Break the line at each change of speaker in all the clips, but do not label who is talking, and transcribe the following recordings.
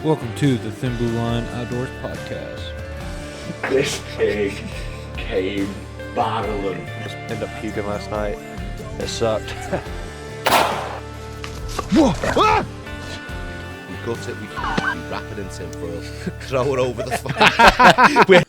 Welcome to the Thin Blue Line Outdoors Podcast.
This pig came battling.
Just ended up puking last night. It sucked.
Whoa! Ah! We gut it, we wrap it in tinfoil, throw it over the fire.
Hey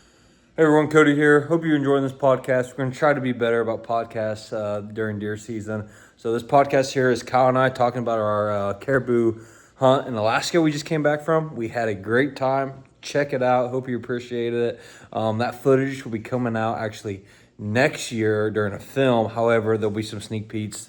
everyone, Cody here. Hope you're enjoying this podcast. We're going to try to be better about podcasts during deer season. So this podcast here is Kyle and I talking about our caribou hunt in Alaska we just came back from. We had a great time. Check it out. Hope you appreciated it. That footage will be coming out actually next year during a film. However, there'll be some sneak peeks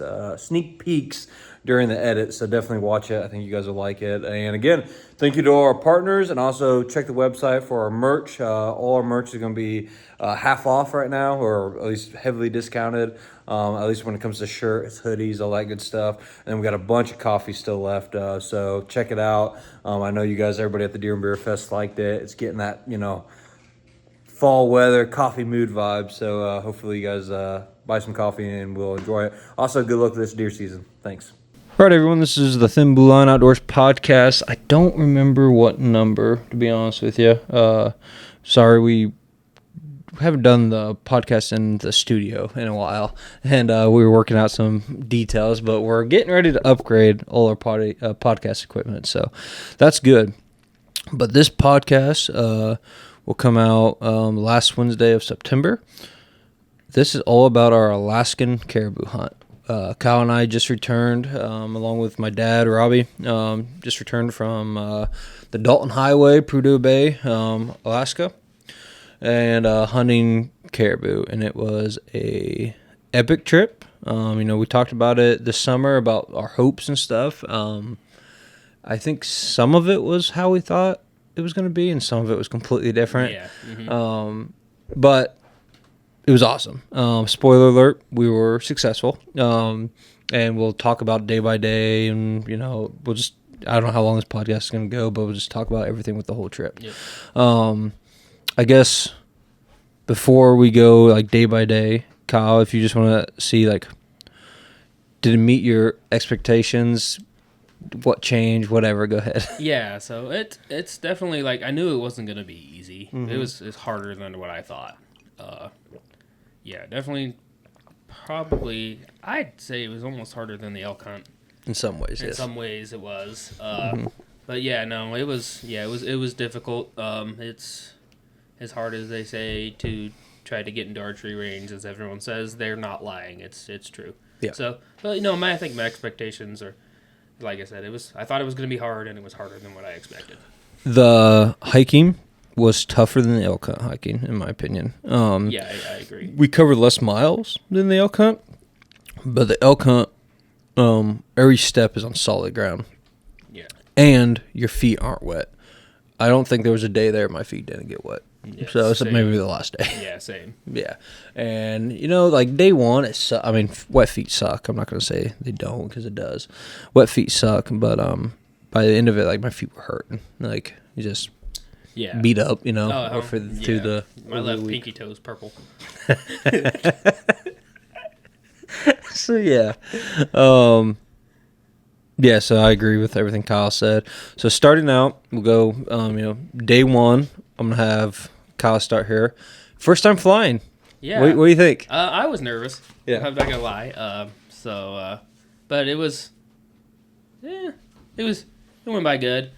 during the edit, so definitely watch it. I think you guys will like it. And again, thank you to all our partners, and also check the website for our merch. All our merch is going to be half off right now, or at least heavily discounted, at least when it comes to shirts, hoodies, all that good stuff. And then we got a bunch of coffee still left, so check it out. I know you guys, everybody at the Deer and Beer Fest liked it. It's getting that, fall weather, coffee mood vibe, so hopefully you guys buy some coffee and we'll enjoy it. Also, good luck this deer season. Thanks. All right, everyone, this is the Thin Blue Line Outdoors Podcast. I don't remember what number, to be honest with you. Sorry, we haven't done the podcast in the studio in a while, and we were working out some details, but we're getting ready to upgrade all our podcast equipment, so that's good. But this podcast will come out last Wednesday of September. This is all about our Alaskan caribou hunt. Kyle and I just returned, along with my dad, Robbie, just returned from the Dalton Highway, Prudhoe Bay, Alaska, and hunting caribou, and it was a epic trip. We talked about it this summer, about our hopes and stuff. I think some of it was how we thought it was going to be, and some of it was completely different. Yeah. Mm-hmm. But it was awesome. Spoiler alert, we were successful. And we'll talk about day by day, and, we'll just, I don't know how long this podcast is going to go, but we'll just talk about everything with the whole trip. Yep. I guess before we go, like, day by day, Kyle, if you just want to see, like, did it meet your expectations? What changed? Whatever, go ahead.
Yeah, so it's definitely, like, I knew it wasn't going to be easy.
Mm-hmm.
It's harder than what I thought. Yeah, definitely, probably, I'd say it was almost harder than the elk hunt.
In some ways, yes.
In some ways it was. But yeah, no, it was difficult. It's as hard as they say to try to get into archery range, as everyone says. They're not lying. It's true. Yeah. So, but I think my expectations are, like I said, I thought it was going to be hard, and it was harder than what I expected.
The hiking was tougher than the elk hunt hiking, in my opinion.
Yeah, I agree.
We covered less miles than the elk hunt, but the elk hunt, every step is on solid ground. Yeah. And your feet aren't wet. I don't think there was a day there my feet didn't get wet. Yeah, so it's maybe the last day.
Yeah, same.
Yeah. And, like day one, wet feet suck. I'm not going to say they don't, because it does. Wet feet suck, but by the end of it, like, my feet were hurting. Like, you just... Yeah. Beat up, my left
pinky toe is purple.
So yeah, so I agree with everything Kyle said. So starting out, we'll go, day one. I'm gonna have Kyle start here. First time flying.
Yeah.
What do you think?
I was nervous.
Yeah.
I'm not gonna lie. But it was. It went by good.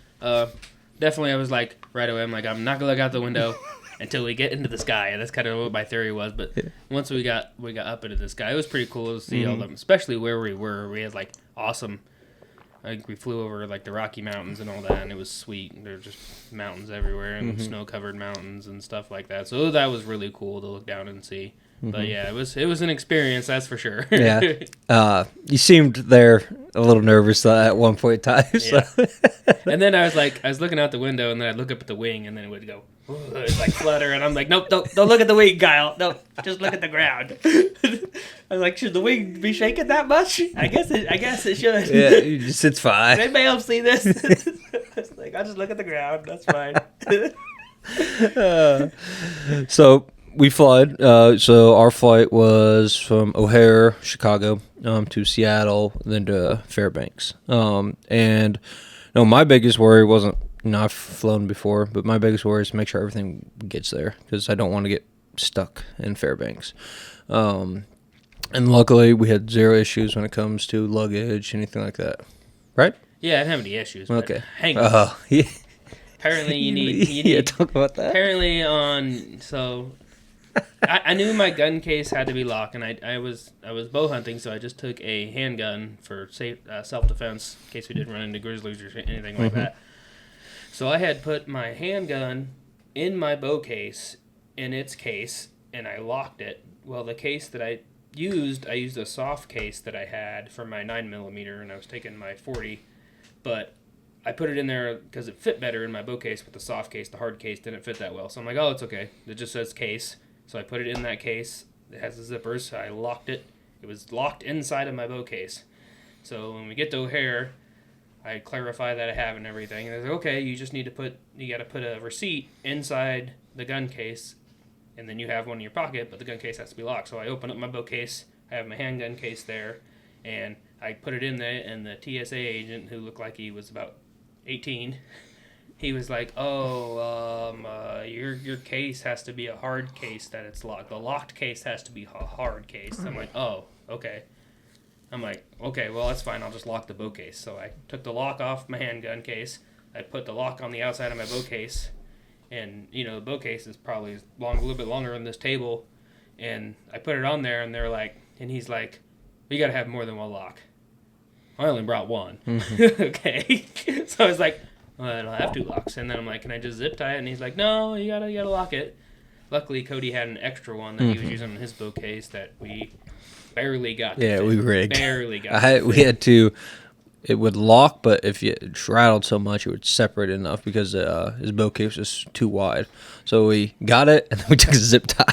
Definitely, I was like, right away, I'm not going to look out the window until we get into the sky. And that's kind of what my theory was. But once we got up into the sky, it was pretty cool to see all them, especially where we were. We had, like, awesome, I think we flew over, like, the Rocky Mountains and all that, and it was sweet. There were just mountains everywhere and snow-covered mountains and stuff like that. So that was really cool to look down and see. But yeah, it was an experience, that's for sure.
Yeah. You seemed there a little nervous at one point in time. So.
Yeah. And then I was looking out the window, and then I'd look up at the wing, and then it would go, it'd like flutter, and I'm like, nope, don't look at the wing, Kyle. No, just look at the ground. I was like, should the wing be shaking that much? I guess it should.
Yeah, it's fine.
Anybody else see this? I was like, I'll just look at the ground. That's fine.
So we flied. So our flight was from O'Hare, Chicago, to Seattle, then to Fairbanks. And my biggest worry wasn't
I've flown before, but my biggest worry is to make sure everything gets there because I don't want to get stuck in Fairbanks. And luckily, we had zero issues when it comes to luggage, anything like that. Right?
Yeah, I didn't have any issues. But
Okay.
hang on.
Yeah.
Apparently, you need.
Yeah, talk about that.
Apparently, I knew my gun case had to be locked, and I was bow hunting, so I just took a handgun for self defense in case we didn't run into grizzlies or anything like that. So I had put my handgun in my bow case, in its case, and I locked it. Well, the case that I used a soft case that I had for my 9mm, and I was taking my 40, but I put it in there because it fit better in my bow case with the soft case. The hard case didn't fit that well, so I'm like, oh, it's okay. It just says case. So I put it in that case. It has the zippers. So I locked it. It was locked inside of my bow case. So when we get to O'Hare, I clarify that I have and everything. And they're like, okay, you just need to you got to put a receipt inside the gun case, and then you have one in your pocket, but the gun case has to be locked. So I open up my bow case. I have my handgun case there, and I put it in there, and the TSA agent, who looked like he was about 18, he was like, your case has to be a hard case that it's locked. The locked case has to be a hard case. I'm like, oh, okay. I'm like, okay, well, that's fine. I'll just lock the bow case. So I took the lock off my handgun case. I put the lock on the outside of my bow case. And, the bow case is probably a little bit longer than this table. And I put it on there, and he's like, you got to have more than one lock. I only brought one. Mm-hmm. Okay. So I was like, well, I don't have two locks. And then I'm like, can I just zip tie it? And he's like, no, you gotta lock it. Luckily, Cody had an extra one that he was using in his bow case that we barely got to fit.
We rigged.
Barely got
We had to, it would lock, but if you rattled so much, it would separate enough because his bow case was too wide. So we got it, and then we took a zip tie.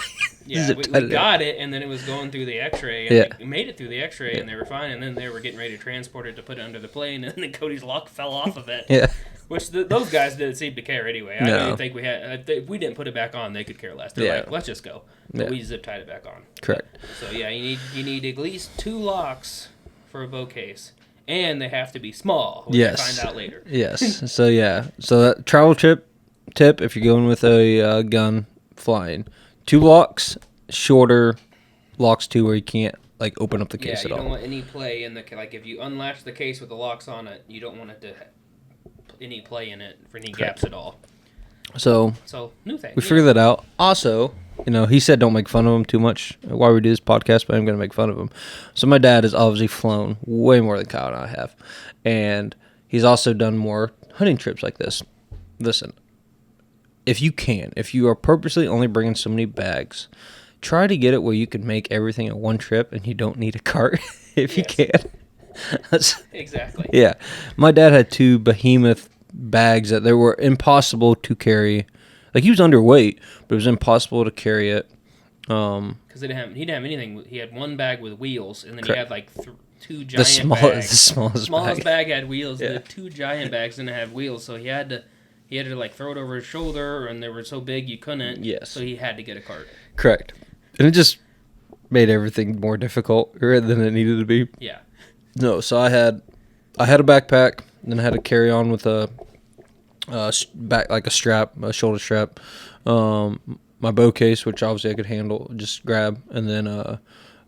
Yeah, we got it, and then it was going through the X-ray, and we made it through the X-ray, and they were fine, and then they were getting ready to transport it to put it under the plane, and then Cody's lock fell off of it.
Yeah.
Which those guys didn't seem to care anyway. I didn't think we had. If we didn't put it back on, they could care less. They're like, let's just go. But we zip tied it back on.
Correct.
So yeah, you need at least 2 locks for a bow case, and they have to be small. Which I find out later.
Yes. So that travel tip, if you're going with a gun flying, 2 locks, shorter locks too, where you can't open up the case at all.
Yeah, you don't want any play in the if you unlatch the case with the locks on it, you don't want it to any play in it for any gaps at all.
So
new thing.
We figured that out. Also, he said don't make fun of him too much while we do this podcast, but I'm going to make fun of him. So my dad has obviously flown way more than Kyle and I have, and he's also done more hunting trips like this. Listen, if you are purposely only bringing so many bags, try to get it where you can make everything in one trip and you don't need a cart if you can.
Exactly.
Yeah. My dad had 2 behemoth bags that they were impossible to carry. He was underweight, but it was impossible to carry it.
Because he didn't have anything. He had one bag with wheels, and then
Correct.
he had 2 giant bags.
The smallest
bag had wheels.
Yeah.
The 2 giant bags didn't have wheels, so he had to throw it over his shoulder, and they were so big you couldn't.
Yes.
So he had to get a cart.
Correct. And it just made everything more difficult than it needed to be.
Yeah.
No, so I had a backpack, then I had to carry on with a strap, a shoulder strap. My bow case, which obviously I could handle, just grab, and then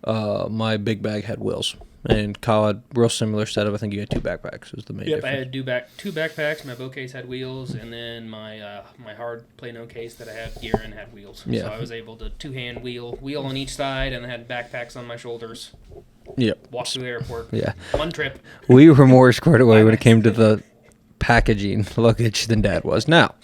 my big bag had wheels. And Kyle had real similar setup. I think you had 2 backpacks was the main difference.
I had 2 backpacks. My bow case had wheels, and then my hard Plano case that I had gear in had wheels.
Yeah.
So I was able to 2-hand wheel on each side, and I had backpacks on my shoulders.
Yep.
Walk through the airport.
Yeah.
One trip.
We were more squared away when it came to the packaging luggage than Dad was. Now,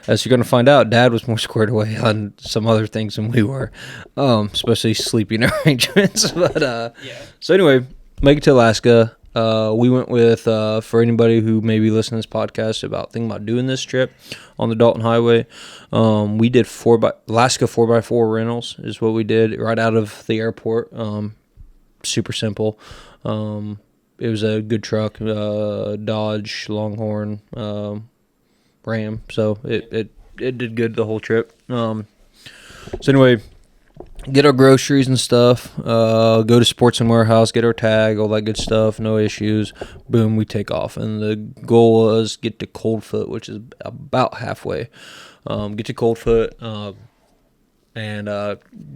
as you're going to find out, Dad was more squared away on some other things than we were, especially sleeping arrangements. But So anyway, make it to Alaska. We went with, for anybody who maybe listened to this podcast about thinking about doing this trip on the Dalton Highway, we did Alaska 4x4 rentals is what we did right out of the airport. Super simple. It was a good truck, Dodge Longhorn Ram. So it did good the whole trip. So anyway, get our groceries and stuff, go to Sports and Warehouse, get our tag, all that good stuff, no issues. Boom, we take off. And the goal was get to Coldfoot, which is about halfway. Get to Coldfoot and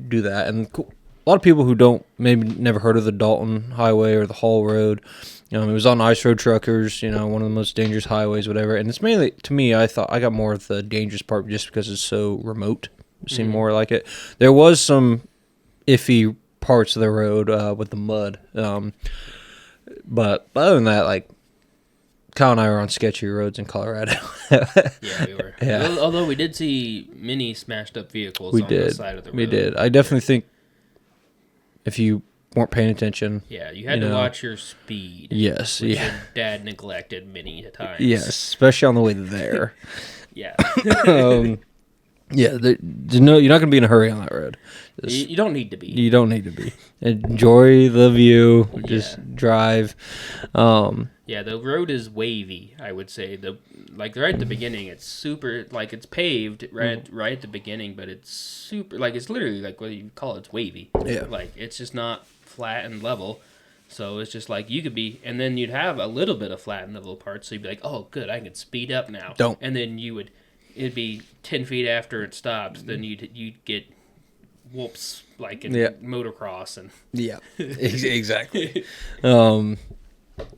do that. And a lot of people who don't, maybe never heard of the Dalton Highway or the Hall Road, it was on ice road truckers, one of the most dangerous highways, whatever. And it's mainly, to me, I thought I got more of the dangerous part just because it's so remote. It seemed more like it. There was some iffy parts of the road with the mud. But other than that, like, Kyle and I were on sketchy roads in Colorado.
Yeah, we were.
Yeah.
Although we did see many smashed up vehicles on the side of the road.
We did. I definitely think if you weren't paying attention.
Yeah, you had to watch your speed.
Yes,
which
yeah.
your dad neglected many times.
Yes, especially on the way there.
Yeah.
Yeah, you're not going to be in a hurry on that road.
You don't need to be.
You don't need to be. Enjoy the view. Just drive.
Yeah, the road is wavy, I would say. Right at the beginning, it's super, like, it's paved right at the beginning, but it's super, like, it's literally, like, what you call it, it's wavy.
Yeah.
Like, it's just not flat and level. So it's just like you could be, and then you'd have a little bit of flat and level parts, so you'd be like, oh, good, I can speed up now.
Don't.
And then it'd be 10 feet after it stops, then you'd get whoops, like in motocross. And
yeah, exactly.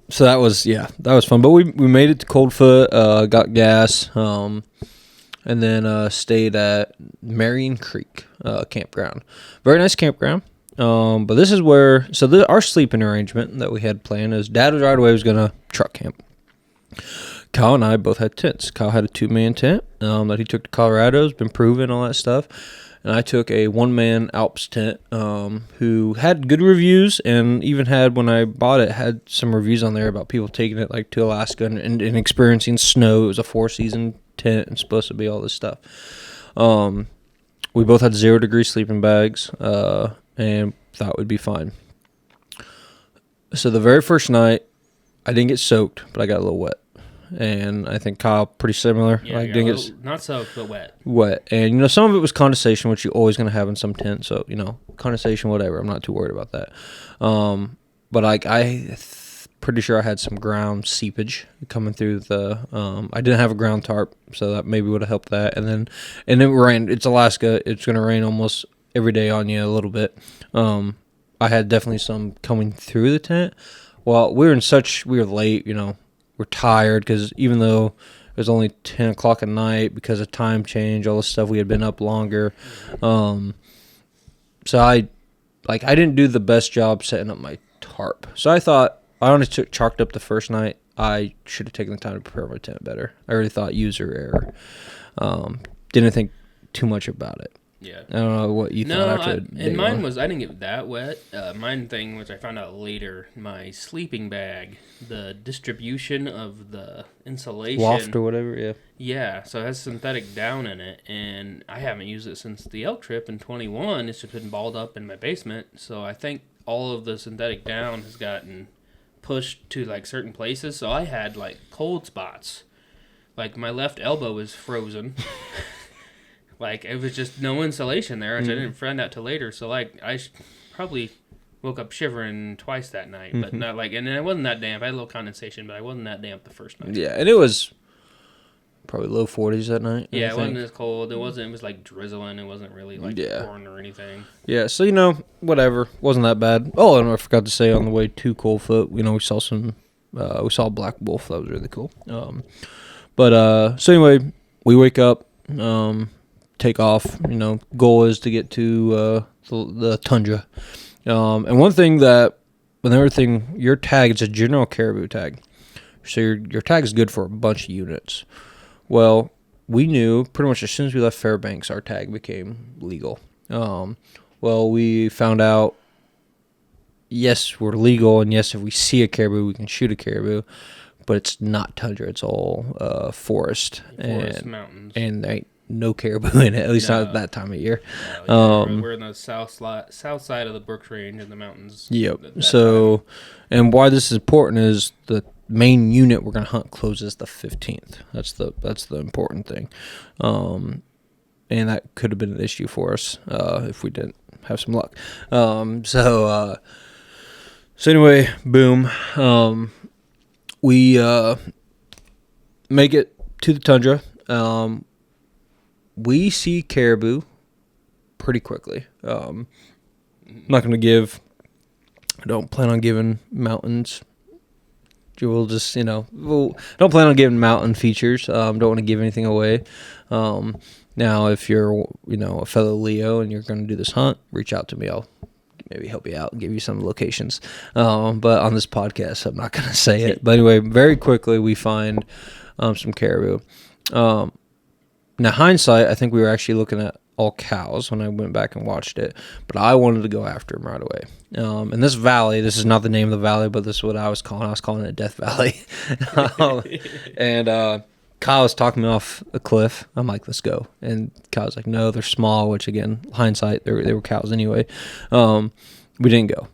So that was fun. But we made it to Coldfoot, got gas, and then stayed at Marion Creek campground. Very nice campground. But this is where, our sleeping arrangement that we had planned is Dad was right away was gonna truck camp. Kyle and I both had tents. Kyle had a 2-man tent that he took to Colorado. It's been proven, all that stuff. And I took a 1-man Alps tent who had good reviews, and even had, when I bought it, had some reviews on there about people taking it like to Alaska and experiencing snow. It was a 4-season tent and supposed to be all this stuff. We both had 0-degree sleeping bags and thought we'd be fine. So the very first night, I didn't get soaked, but I got a little wet. And I think Kyle pretty similar.
yeah,
like
not soaked, but wet.
Wet. And some of it was condensation, which you're always going to have in some tents. So condensation, whatever. I'm not too worried about that. But pretty sure I had some ground seepage coming through the. I didn't have a ground tarp, so that maybe would have helped that. And it rained. It's Alaska. It's going to rain almost every day on you a little bit. I had definitely some coming through the tent. Well, we were late. We're tired because even though it was only 10 o'clock at night because of time change, all this stuff, we had been up longer. So I didn't do the best job setting up my tarp. So I thought I only chalked up the first night. I should have taken the time to prepare my tent better. I already thought user error. Didn't think too much about it.
Yeah.
I don't know what you thought after
and mine was, I didn't get that wet. Mine thing, which I found out later, my sleeping bag, the distribution of the insulation.
Loft or whatever, yeah.
Yeah, so it has synthetic down in it, and I haven't used it since the elk trip in 21. It's just been balled up in my basement, so I think all of the synthetic down has gotten pushed to, like, certain places, so I had, like, cold spots. Like, my left elbow was frozen. Like, it was just no insulation there, which I didn't find out till later. So, like, I probably woke up shivering twice that night. But not like, and it wasn't that damp. I had a little condensation, but I wasn't that damp the first night.
Yeah, and it was probably low 40s that night.
Yeah, it wasn't as cold. It was like drizzling. It wasn't really like pouring or anything.
Yeah, so, whatever. Wasn't that bad. Oh, and I forgot to say on the way to Coldfoot, we saw a black wolf. That was really cool. So anyway, we wake up, take off. Goal is to get to the tundra. And one thing your tag, it's a general Caribou tag. So your tag is good for a bunch of units. Well, we knew pretty much as soon as we left Fairbanks, our tag became legal. We found out, yes, we're legal, and yes, if we see a caribou, we can shoot a caribou. But it's not tundra. It's all forest and
mountains. And
there ain't no caribou in it, at least not at that time of year.
We're in the south side of the Brooks Range in the mountains.
Yep. So, and why this is important is the main unit we're going to hunt closes the 15th. That's the important thing. and that could have been an issue for us if we didn't have some luck. So anyway, boom. We make it to the tundra. We see caribou pretty quickly. I'm not going to give. I don't plan on giving mountains. We'll just, don't plan on giving mountain features. Don't want to give anything away. Now, if you're, a fellow Leo and you're going to do this hunt, reach out to me. I'll maybe help you out and give you some locations. But on this podcast, I'm not going to say it. But anyway, very quickly, we find some caribou. Now, hindsight, I think we were actually looking at all cows when I went back and watched it, but I wanted to go after them right away. And this valley, this is not the name of the valley, but this is what I was calling. I was calling it Death Valley. And Kyle was talking me off a cliff. I'm like, let's go. And Kyle's like, no, they're small, which again, hindsight, they were cows anyway. We didn't go.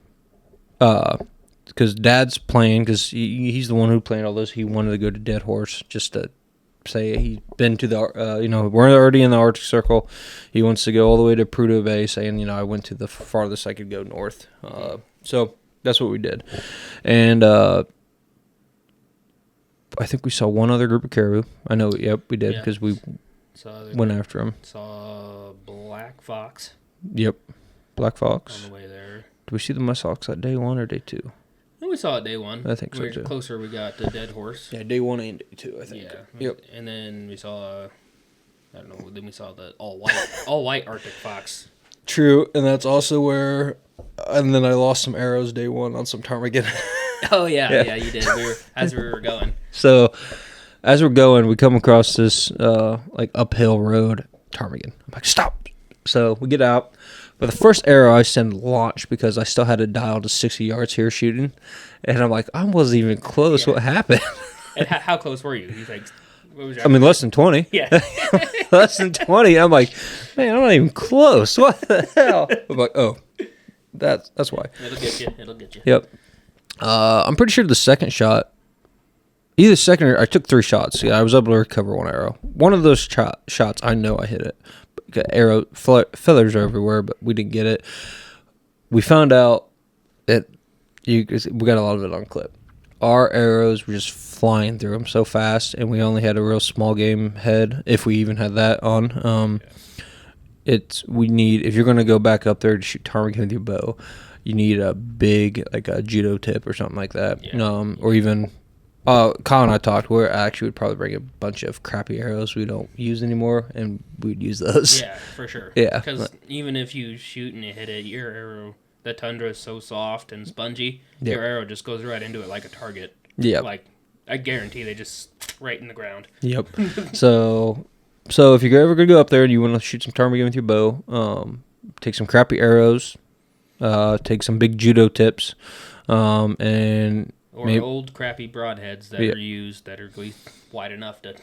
Because Dad's playing, because he's the one who planned all this. He wanted to go to Dead Horse just to say he's been to the, we're already in the Arctic Circle. He wants to go all the way to Prudhoe Bay, saying, I went to the farthest I could go north. So that's what we did. And I think we saw one other group of caribou. I know, yep, we did, because we went after them.
Saw black fox.
Yep, black fox.
On the way there.
Did we see the muskox at day 1 or day 2?
We saw it day 1.
I think so,
the
too.
Closer we got to Dead Horse.
Yeah, day 1 and day 2, I think.
Yeah.
Yep.
And then we saw, I don't know, then we saw the all white Arctic fox.
True, and that's also where, and then I lost some arrows day 1 on some ptarmigan.
Oh, yeah, you did. As we were going.
So, as we're going, we come across this, uphill road, ptarmigan. I'm like, stop! So, we get out. But the first arrow I send launched because I still had it dialed to 60 yards here shooting. And I'm like, I wasn't even close. Yeah. What happened?
And how close were you? He's like, what was your
less than 20.
Yeah.
Less than 20. I'm like, man, I'm not even close. What the hell? I'm like, oh, that's why.
It'll get you.
Yep. I'm pretty sure the second shot, either second or I took 3 shots. Yeah, I was able to recover 1 arrow. One of those shots, I know I hit it. Arrow feathers are everywhere, but we didn't get it. We found out that we got a lot of it on clip. Our arrows were just flying through them so fast, and we only had a real small game head, if we even had that on. If you're going to go back up there to shoot ptarmigan with your bow, you need a big, like a judo tip or something like that. Yeah. Or even, Kyle and I talked, we actually would probably bring a bunch of crappy arrows we don't use anymore, and we'd use those.
Yeah, for sure.
Yeah.
Because even if you shoot and you hit it, your arrow, the tundra is so soft and spongy, your arrow just goes right into it like a target.
Yeah.
Like, I guarantee they just right in the ground.
Yep. So if you're ever going to go up there and you want to shoot some ptarmigan with your bow, take some crappy arrows, take some big judo tips, and...
Or old crappy broadheads that are used that are at least wide enough to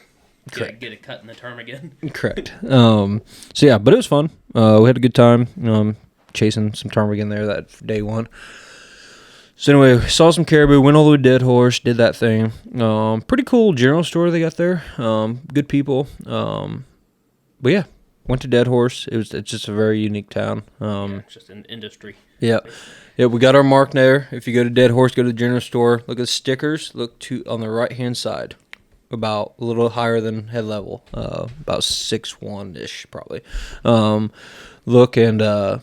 get a cut in the ptarmigan.
Correct. But it was fun. We had a good time chasing some ptarmigan there that day 1. So anyway, we saw some caribou, went all the way to Dead Horse, did that thing. Pretty cool general store they got there. Good people. But yeah, went to Dead Horse. It's just a very unique town.
It's just an industry.
Yeah. Yeah, we got our mark there. If you go to Dead Horse, go to the general store, look at the stickers, look on the right-hand side, about a little higher than head level, about 6'1"-ish probably. Look and you'll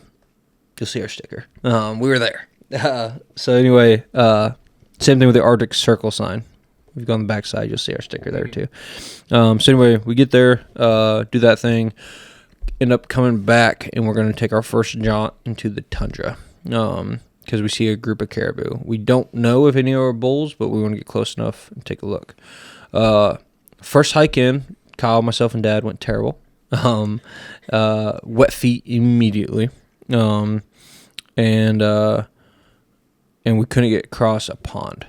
see our sticker. We were there. So anyway, same thing with the Arctic Circle sign. If you go on the back side, you'll see our sticker there too. So anyway, we get there, do that thing, end up coming back, and we're going to take our first jaunt into the tundra. Because we see a group of caribou. We don't know if any are bulls, but we want to get close enough and take a look. First hike in, Kyle, myself, and Dad went terrible. Wet feet immediately. And we couldn't get across a pond.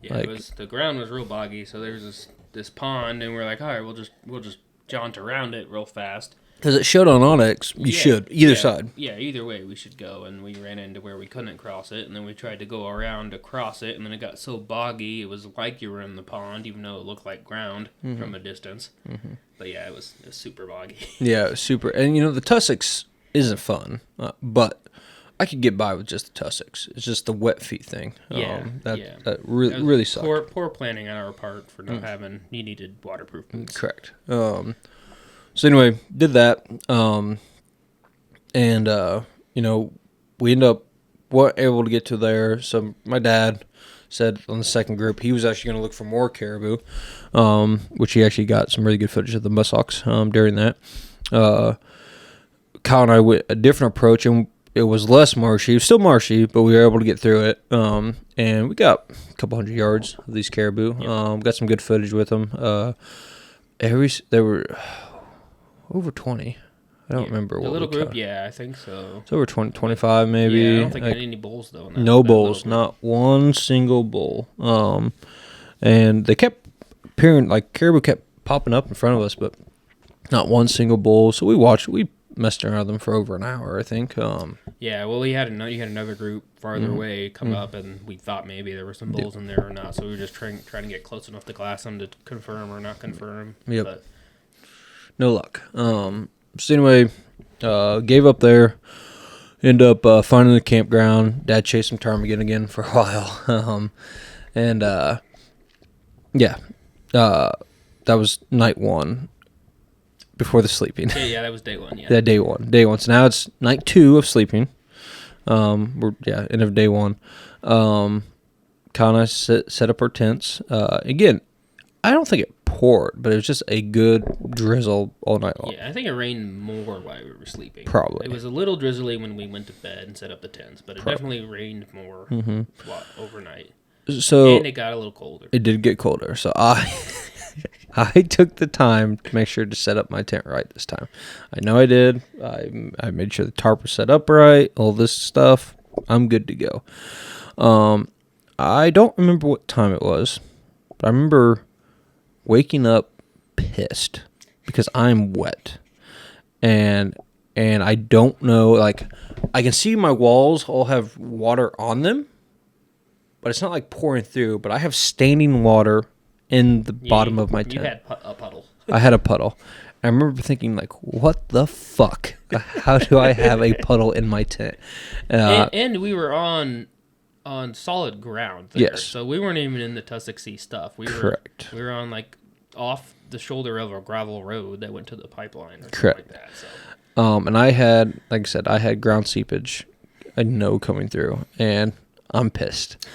Yeah, the ground was real boggy, so there's this pond, and we're like, all right, we'll just jaunt around it real fast.
Because it showed on Onyx, you should, either side.
Yeah, either way we should go. And we ran into where we couldn't cross it, and then we tried to go around to cross it, and then it got so boggy, it was like you were in the pond, even though it looked like ground from a distance. But yeah, it was super boggy.
Yeah, it was super. And, the Tussocks isn't fun, but I could get by with just the Tussocks. It's just the wet feet thing. That really sucked.
Poor planning on our part for not having, you needed waterproof boots.
Correct. So anyway, did that, and we ended up weren't able to get to there. So my dad said on the second group he was actually going to look for more caribou, which he actually got some really good footage of the muskox during that. Kyle and I went a different approach, and it was less marshy. It was still marshy, but we were able to get through it, and we got a couple hundred yards of these caribou. Got some good footage with them. There were over 20. I don't remember what
the little group.
caught.
Yeah, I think so.
It's over 20, 25 maybe.
Yeah, I don't think I had any bulls though.
No bulls, not one single bull. And they kept appearing, like caribou kept popping up in front of us, but not one single bull. So we messed around with them for over an hour, I think.
Yeah, well, you had another group farther away come up, and we thought maybe there were some bulls in there or not. So we were just trying to get close enough to glass them to confirm or not confirm.
Yep.
But
No luck. So anyway, gave up there. End up finding the campground. Dad chased some ptarmigan again for a while. That was night one before the sleeping.
yeah, that was day one. Yeah.
Yeah, day one. So now it's night two of sleeping. End of day one. Kyle and I set up our tents. Again, I don't think it poured, but it was just a good drizzle all night long.
Yeah, I think it rained more while we were sleeping.
Probably.
It was a little drizzly when we went to bed and set up the tents, but it definitely rained more overnight.
So
and it got a little colder.
It did get colder. So I took the time to make sure to set up my tent right this time. I know I did. I made sure the tarp was set up right, all this stuff. I'm good to go. I don't remember what time it was, but I remember waking up pissed because I'm wet. And I don't know, like, I can see my walls all have water on them, but it's not like pouring through, but I have standing water in the bottom of my tent.
You had a puddle.
I had a puddle. I remember thinking, like, what the fuck? How do I have a puddle in my tent?
And we were on solid ground there.
Yes.
So we weren't even in the Tussock stuff.
Correct.
We were on, like, off the shoulder of a gravel road that went to the pipeline or
Correct.
something like that. So.
And I had, like I said, I had ground seepage. I know coming through, and I'm pissed.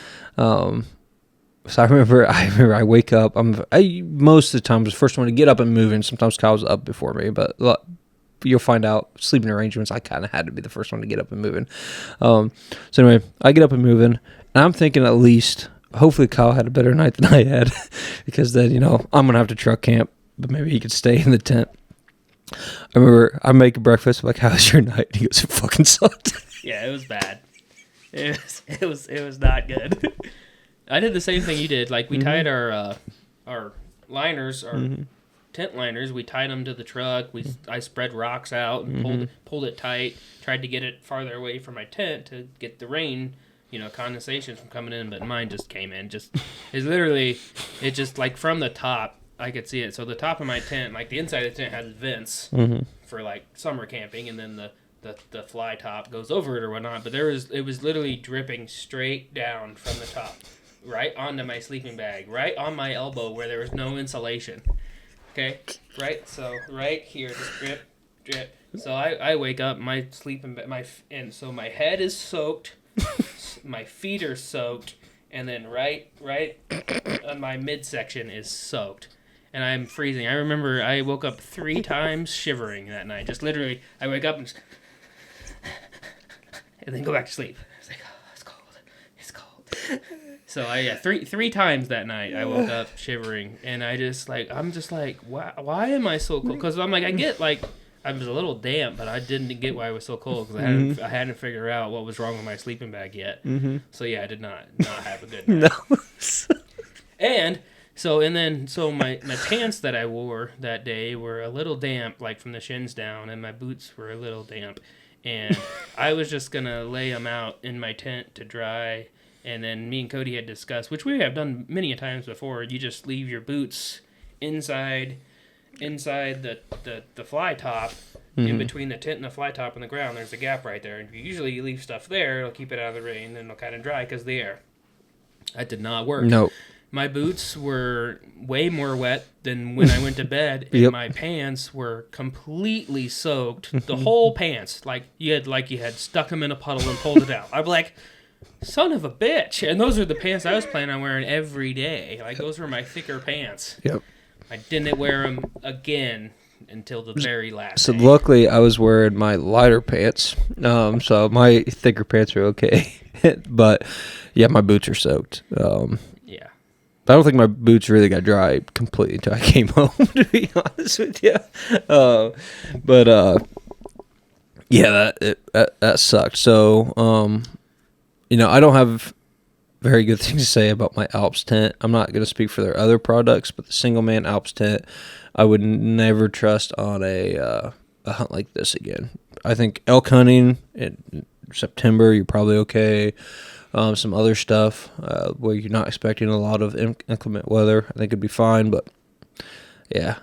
So I remember I wake up. Most of the time was the first one to get up and move, and sometimes Kyle's up before me, but you'll find out sleeping arrangements, I kind of had to be the first one to get up and moving. So anyway, I get up and moving, and I'm thinking at least, hopefully Kyle had a better night than I had, because then, I'm going to have to truck camp, but maybe he could stay in the tent. I remember I make breakfast, I'm like, how was your night? And he goes, it fucking sucked.
Yeah, it was bad. It was not good. I did the same thing you did. Like, we tied our liners, our tent liners. We tied them to the truck. I spread rocks out and pulled it tight. Tried to get it farther away from my tent to get the rain, condensation from coming in. But mine just came in. It just like from the top, I could see it. So the top of my tent, like the inside of the tent, has vents for like summer camping, and then the fly top goes over it or whatnot. But it was literally dripping straight down from the top, right onto my sleeping bag, right on my elbow where there was no insulation. Okay, right. So right here, just drip, drip. So I wake up, my sleeping bag, so my head is soaked, my feet are soaked, and then right on my midsection is soaked. And I'm freezing. I remember I woke up 3 times shivering that night. Just literally, I wake up and then go back to sleep. I was like, oh, it's cold. So three times that night I woke up shivering, and I'm just like, why am I so cold? Because I'm like, I was a little damp, but I didn't get why I was so cold because I hadn't figured out what was wrong with my sleeping bag yet. So yeah, I did not have a good night.
No.
And So my pants that I wore that day were a little damp, like from the shins down, and my boots were a little damp. And I was just going to lay them out in my tent to dry. And then me and Cody had discussed, which we have done many a times before, you just leave your boots inside the fly top, in between the tent and the fly top and the ground. There's a gap right there. And if you leave stuff there, it'll keep it out of the rain, and it'll kind of dry because of the air. That did not work.
No.
My boots were way more wet than when I went to bed, and
Yep.
my pants were completely soaked. The whole pants, like you had stuck them in a puddle and pulled it out. I'm like, son of a bitch! And those are the pants I was planning on wearing every day. Like those were my thicker pants.
Yep.
I didn't wear them again until the very last
So
day.
luckily, I was wearing my lighter pants, so my thicker pants are okay. But yeah, my boots are soaked.
Yeah.
I don't think my boots really got dry completely until I came home, to be honest with you. Yeah, that sucked. So, I don't have very good things to say about my Alps tent. I'm not going to speak for their other products, but the single man Alps tent, I would never trust on a hunt like this again. I think elk hunting in September, you're probably okay. Some other stuff where you're not expecting a lot of inclement weather, I think it'd be fine. But yeah,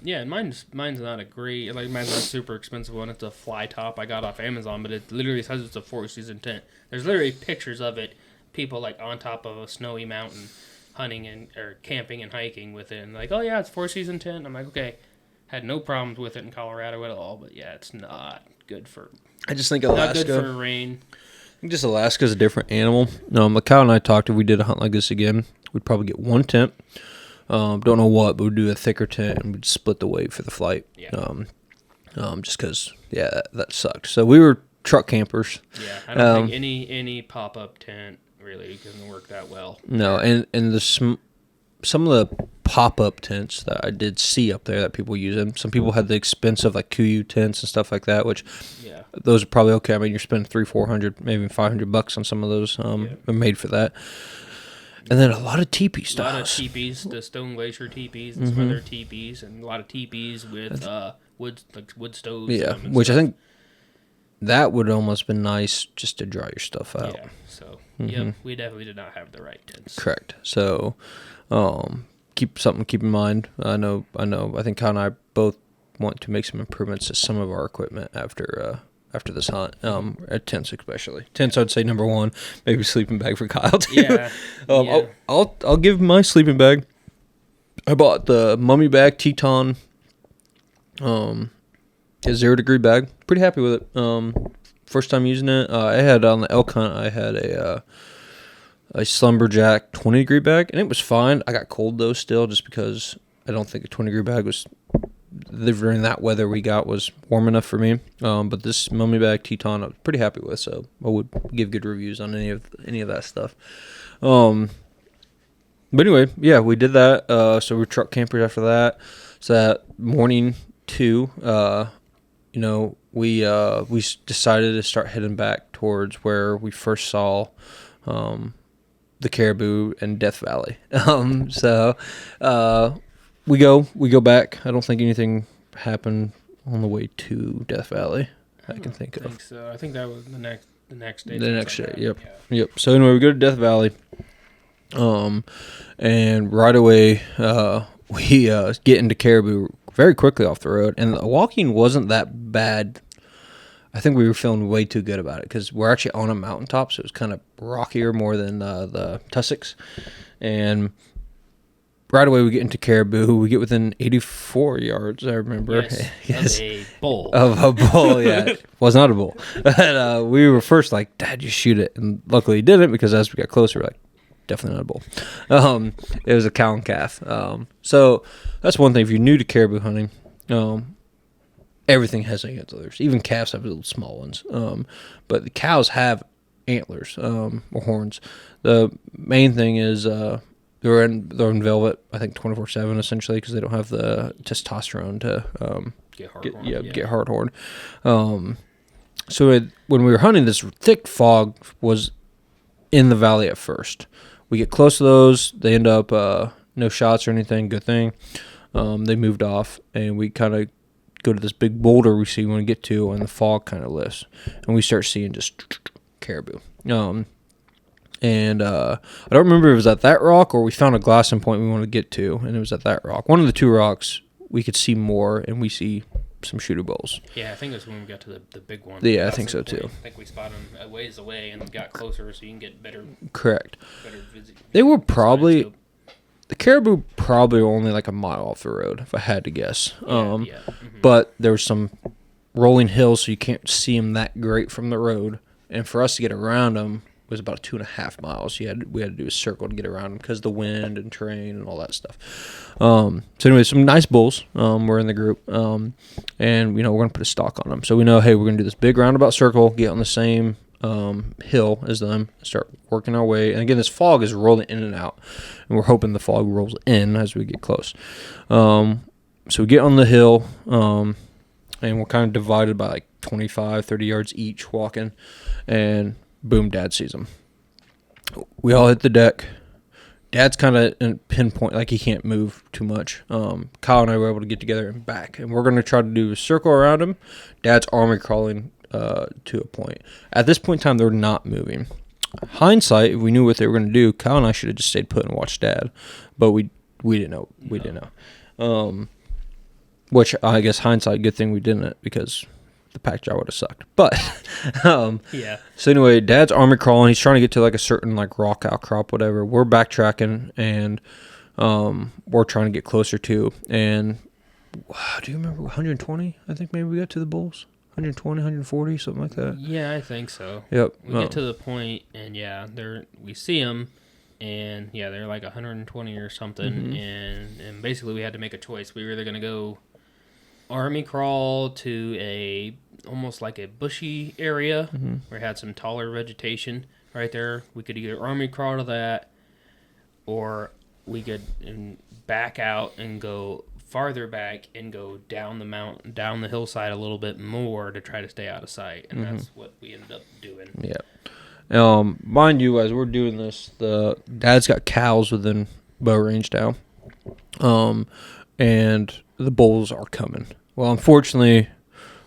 Yeah, and mine's not a great, like mine's not a super expensive one. It's a fly top I got off Amazon, but it literally says it's a 4-season tent. There's literally pictures of it, people like on top of a snowy mountain hunting or camping and hiking with it, and like, oh yeah, it's 4-season tent. I'm like, okay, had no problems with it in Colorado at all, but yeah, it's not good for
I just think
not good for rain.
I think just Alaska's a different animal. Macau and I talked, if we did a hunt like this again, we'd probably get one tent. Don't know what, but we'd do a thicker tent and we'd split the weight for the flight.
Yeah.
Just because, that sucked. So we were truck campers.
Yeah, I don't think any pop-up tent really doesn't work that well.
No, and some of the pop-up tents that I did see up there that people use them. Some people had the expensive like Kuiu tents and stuff like that, which those are probably okay. I mean, you're spending $300-$400, maybe $500 on some of those. Are made for that. And then a lot of teepee styles.
A lot of teepees, the Stone Glacier teepees and some other teepees, and a lot of teepees with wood stoves.
Yeah, which I think that would almost been nice just to dry your stuff out.
Yeah, so yep, we definitely did not have the right tents.
Correct. So, keep in mind. I think Kyle and I both want to make some improvements to some of our equipment after this hunt. At tents especially. Tents, I'd say number one. Maybe sleeping bag for Kyle too.
Yeah.
I'll give my sleeping bag. I bought the Mummy Bag Teton. A 0 degree bag. Pretty happy with it. First time using it. I had on the elk hunt. I had a Slumberjack 20 degree bag, and it was fine. I got cold though still, just because I don't think a 20 degree bag was during that weather we got was warm enough for me. But this Mummy Bag Teton I was pretty happy with, so I would give good reviews on any of that stuff. But anyway, yeah, we did that. So we were truck campers after that. So that morning too, we decided to start heading back towards where we first saw the Caribou and Death Valley. We go back. I don't think anything happened on the way to Death Valley I can think of.
I think so. I think that was the next day.
The next day, yep. So anyway, we go to Death Valley, and right away we get into Caribou very quickly off the road, and the walking wasn't that bad. I think we were feeling way too good about it because we're actually on a mountaintop, so it was kind of rockier more than the Tussocks. And right away we get into Caribou. We get within 84 yards, I remember.
Yes. Of a bull.
Of a bull, yeah. It was not a bull. But we were first like, Dad, just shoot it. And luckily he didn't, because as we got closer, we're like, definitely not a bull. It was a cow and calf. So that's one thing. If you're new to caribou hunting, everything has antlers. Even calves have little small ones. But the cows have antlers or horns. The main thing is they're in velvet, I think 24/7 essentially, because they don't have the testosterone to get hard horn. So when we were hunting, this thick fog was in the valley at first. We get close to those. They end up no shots or anything. Good thing. They moved off, and we kind of go to this big boulder we see we want to get to, and the fog kind of lifts, and we start seeing just caribou. And I don't remember if it was at that rock or we found a glassing point we wanted to get to, and it was at that rock. One of the two rocks we could see more, and we see some shooter bulls.
Yeah, I think that's when we got to the big one.
Yeah, I think so too.
I think we spotted them a ways away and got closer so you can get better.
Correct.
Better
They were probably the caribou probably were only like a mile off the road, if I had to guess. But there was some rolling hills, so you can't see them that great from the road. And for us to get around them was about 2.5 miles. We had to do a circle to get around them because of the wind and terrain and all that stuff. So anyway, some nice bulls were in the group, and we're gonna put a stock on them. So we know, hey, we're gonna do this big roundabout circle, get on the same hill as them, start working our way. And again, this fog is rolling in and out, and we're hoping the fog rolls in as we get close. So we get on the hill, and we're kind of divided by like 25, 30 yards each walking, and boom, Dad sees them. We all hit the deck. Dad's kind of in pinpoint, like he can't move too much. Kyle and I were able to get together and back, and we're going to try to do a circle around him. Dad's army crawling to a point. At this point in time, they're not moving. Hindsight, if we knew what they were going to do, Kyle and I should have just stayed put and watched Dad, but we didn't know. We didn't know. Which I guess hindsight, good thing we didn't, because the pack job would have sucked. But
yeah.
So anyway, Dad's army crawling. He's trying to get to like a certain like rock outcrop, whatever. We're backtracking, and we're trying to get closer to. And do you remember 120? I think maybe we got to the bulls. 120, 140, something like that.
Yeah, I think so.
Yep.
We get to the point, and yeah, we see them, and yeah, they're like 120 or something, and basically we had to make a choice. We were either gonna go army crawl to almost like a bushy area where it had some taller vegetation right there. We could either army crawl to that, or we could back out and go farther back and go down the mountain, down the hillside a little bit more to try to stay out of sight, and that's what we ended up doing.
Yeah. Mind you, as we're doing this, the Dad's got cows within bow range now, and the bulls are coming. Well, unfortunately,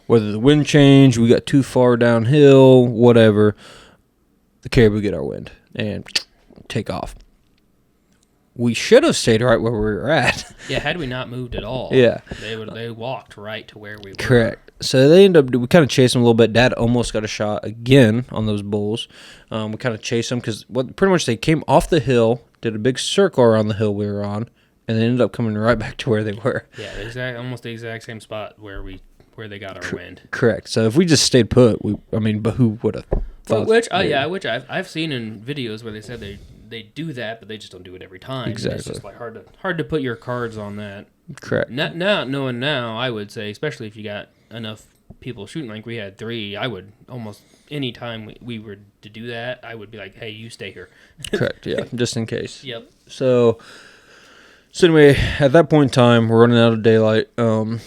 whether the wind changed, we got too far downhill, whatever, the caribou get our wind and take off. We should have stayed right where we were at.
Yeah, had we not moved at all,
yeah,
they walked right to where we were.
Correct. So they ended up, we kind of chased them a little bit. Dad almost got a shot again on those bulls. We kind of chased them because pretty much they came off the hill, did a big circle around the hill we were on, and they ended up coming right back to where they were.
Yeah, almost the exact same spot where they got our wind.
Correct. So if we just stayed put, but who would have thought?
Which I've seen in videos where they said they do that, but they just don't do it every time.
Exactly.
It's just like hard to put your cards on that.
Correct.
Not knowing now, I would say, especially if you got enough people shooting like we had 3, I would almost any time we were to do that, I would be like, hey, you stay here.
Correct. Yeah, just in case.
Yep.
So anyway, at that point in time, we're running out of daylight. We're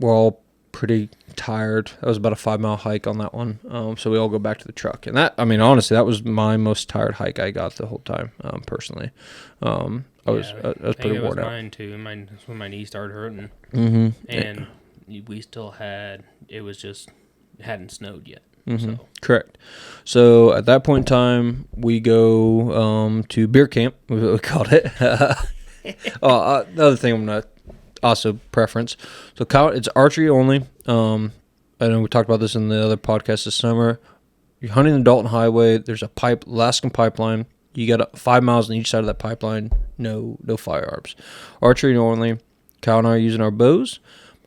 all pretty tired. That was about a 5-mile hike on that one. So we all go back to the truck. And honestly, that was my most tired hike I got the whole time, personally. I was pretty worn out.
Mine too. That's when my knee started hurting. And we still had, it hadn't snowed yet. So.
Correct. So at that point in time, we go to beer camp, we called it. The other thing I'm going to also preference. So it's archery only. I know we talked about this in the other podcast this summer. You're hunting the Dalton Highway. There's a Alaskan pipeline. You got 5 miles on each side of that pipeline. No firearms. Archery only. Kyle and I are using our bows.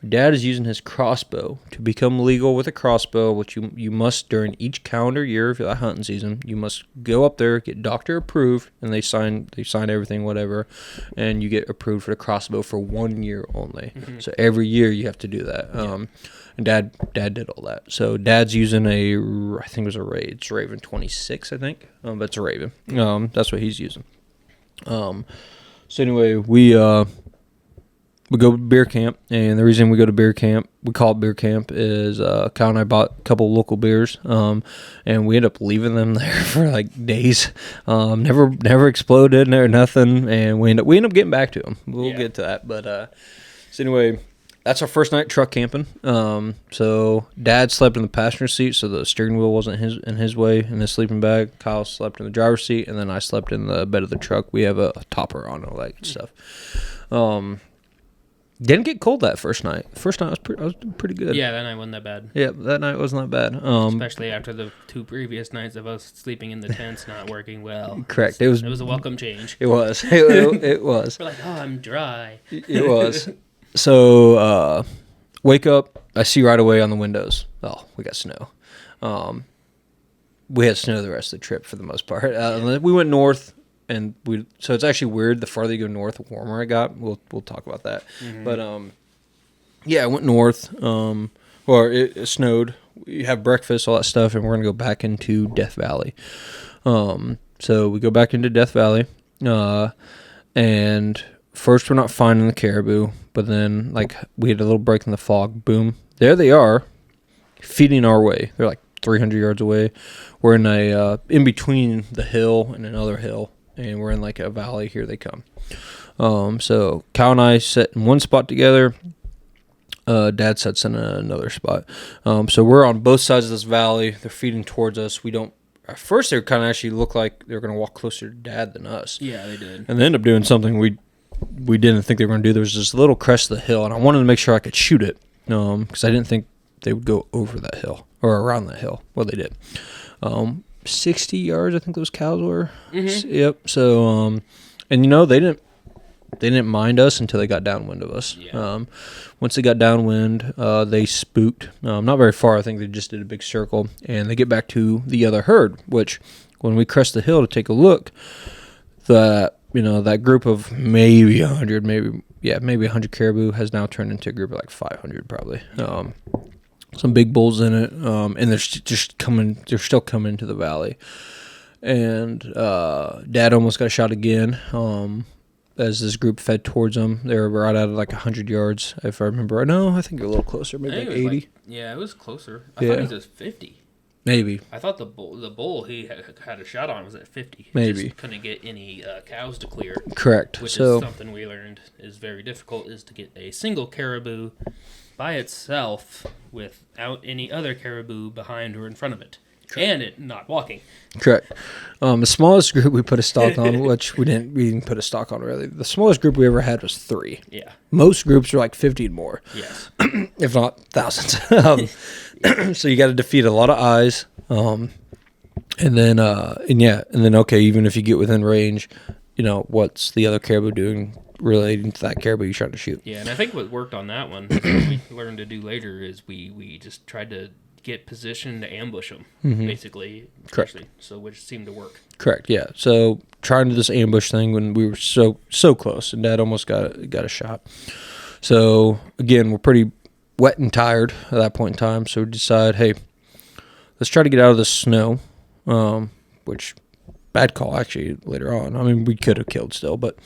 My dad is using his crossbow. To become legal with a crossbow, which you must during each calendar year of that hunting season, you must go up there, get doctor approved, and they sign everything, whatever, and you get approved for the crossbow for 1 year only. So every year you have to do that. And Dad did all that. So Dad's using I think it was a Raven. It's Raven 26, I think. But it's a Raven. That's what he's using. So anyway, we we go to beer camp, and the reason we go to beer camp, we call it beer camp, is Kyle and I bought a couple local beers, and we end up leaving them there for like days. Never exploded, never nothing, and we end up getting back to them. We'll get to that, but so anyway. That's our first night truck camping. So Dad slept in the passenger seat, so the steering wheel wasn't in his way in the sleeping bag. Kyle slept in the driver's seat, and then I slept in the bed of the truck. We have a topper on all that good stuff. Didn't get cold that first night. First night I was pretty good.
Yeah, that night wasn't that bad.
Yeah, that night wasn't that bad.
Especially after the 2 previous nights of us sleeping in the tents not working well.
Correct.
It was a welcome change.
It was. It was.
We're like, oh, I'm dry.
It was. So, wake up, I see right away on the windows, oh, we got snow. We had snow the rest of the trip for the most part. We went north, and so it's actually weird. The farther you go north, the warmer it got. We'll talk about that. Mm-hmm. But, yeah, I went north, it snowed. We have breakfast, all that stuff, and we're going to go back into Death Valley. So we go back into Death Valley, and first we're not finding the caribou. But then, like, we had a little break in the fog. Boom. There they are, feeding our way. They're like 300 yards away. We're in between the hill and another hill, and we're in like a valley. Here they come. So Kyle and I sit in one spot together. Dad sits in another spot. So we're on both sides of this valley. They're feeding towards us. At first, they kind of actually looked like they were going to walk closer to Dad than us.
Yeah, they did.
And they ended up doing something we didn't think they were going to do. There was this little crest of the hill, and I wanted to make sure I could shoot it because I didn't think they would go over that hill or around that hill. Well, they did. 60 yards, I think those cows were. Mm-hmm. Yep. So, and they didn't mind us until they got downwind of us. Yeah. Once they got downwind, they spooked. Not very far. I think they just did a big circle, and they get back to the other herd. Which, when we crest the hill to take a look, that group of maybe 100, maybe 100 caribou has now turned into a group of like 500 probably. Some big bulls in it, and they're still coming to the valley. And Dad almost got shot again as this group fed towards them. They were right out of like 100 yards, if I remember. No, I think a little closer, maybe like 80.
It was closer. I thought he was 50.
Maybe.
I thought the bull he had a shot on was at 50.
Maybe.
Just couldn't get any cows to clear.
Correct.
Which is something we learned is very difficult, is to get a single caribou by itself without any other caribou behind or in front of it. Correct. And it not walking.
Correct. The smallest group we put a stock on, which we didn't put a stock on really. The smallest group we ever had was 3. Yeah. Most groups are like 50 and more. Yes. If not thousands. So you got to defeat a lot of eyes. And then okay, even if you get within range, what's the other caribou doing relating to that caribou you're trying to shoot?
Yeah, and I think what worked on that one, what we learned to do later, is we just tried to get positioned to ambush them, basically.
Correct.
So which seemed to work.
Correct. Yeah. So trying to do this ambush thing when we were so close, and Dad almost got a shot. So again, we're pretty wet and tired at that point in time. So we decide, hey, let's try to get out of the snow. Which bad call actually later on. I mean, we could have killed still, but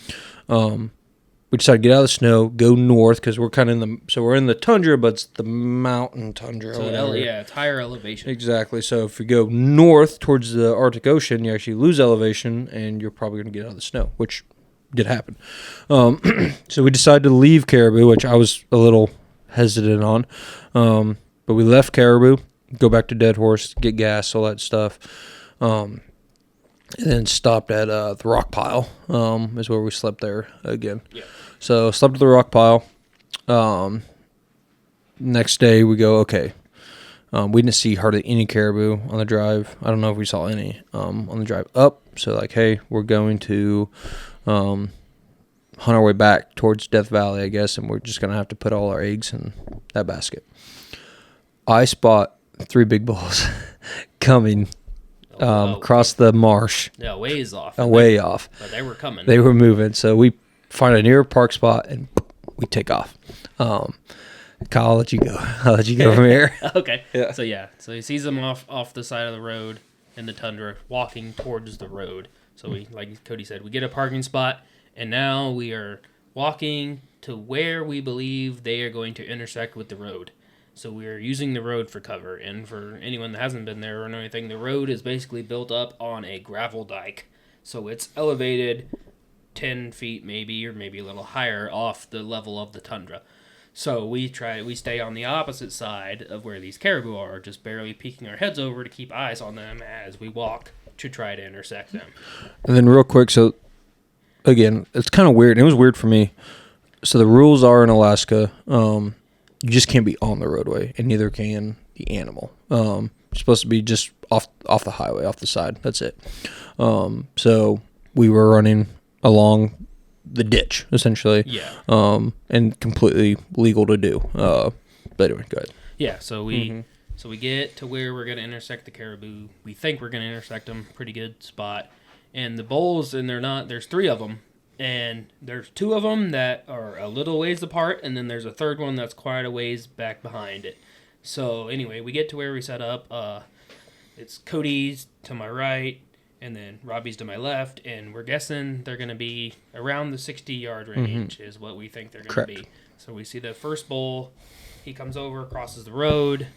we decided to get out of the snow, go north, because we're kind of we're in the tundra, but it's the mountain tundra.
So it's higher elevation.
Exactly. So if you go north towards the Arctic Ocean, you actually lose elevation, and you're probably going to get out of the snow, which did happen. So we decided to leave Caribou, which I was a little hesitant on. But we left Caribou, go back to Dead Horse, get gas, all that stuff. And then stopped at the rock pile, is where we slept there again. Yeah. So slept at the rock pile. Next day we go, okay. We didn't see hardly any caribou on the drive. I don't know if we saw any on the drive up. So like, hey, we're going to hunt our way back towards Death Valley, I guess, and we're just going to have to put all our eggs in that basket. I spot 3 big bulls coming across the marsh.
Yeah, ways off.
Way off.
But they were coming.
They were moving. So we find a near park spot and we take off. Kyle, I'll let you go. I'll let you go from here.
Okay. Yeah. So he sees them off the side of the road in the tundra, walking towards the road. So we, like Cody said, we get a parking spot, and now we are walking to where we believe they are going to intersect with the road. So we're using the road for cover. And for anyone that hasn't been there or anything, the road is basically built up on a gravel dike. So it's elevated 10 feet maybe, or maybe a little higher off the level of the tundra. So we stay on the opposite side of where these caribou are, just barely peeking our heads over to keep eyes on them as we walk to try to intersect them.
And then real quick, so again, it's kind of weird. It was weird for me. So the rules are in Alaska, you just can't be on the roadway, and neither can the animal. You're supposed to be just off the highway, off the side. That's it. So we were running along the ditch, essentially.
Yeah.
And completely legal to do. But anyway, go ahead.
Yeah, so we get to where we're going to intersect the caribou. We think we're going to intersect them. Pretty good spot. And the bulls, and there's 3 of them. And there's 2 of them that are a little ways apart, and then there's a third one that's quite a ways back behind it. So anyway, we get to where we set up. It's Cody's to my right, and then Robbie's to my left, and we're guessing they're going to be around the 60-yard range is what we think they're going to be. So we see the first bull. He comes over, crosses the road.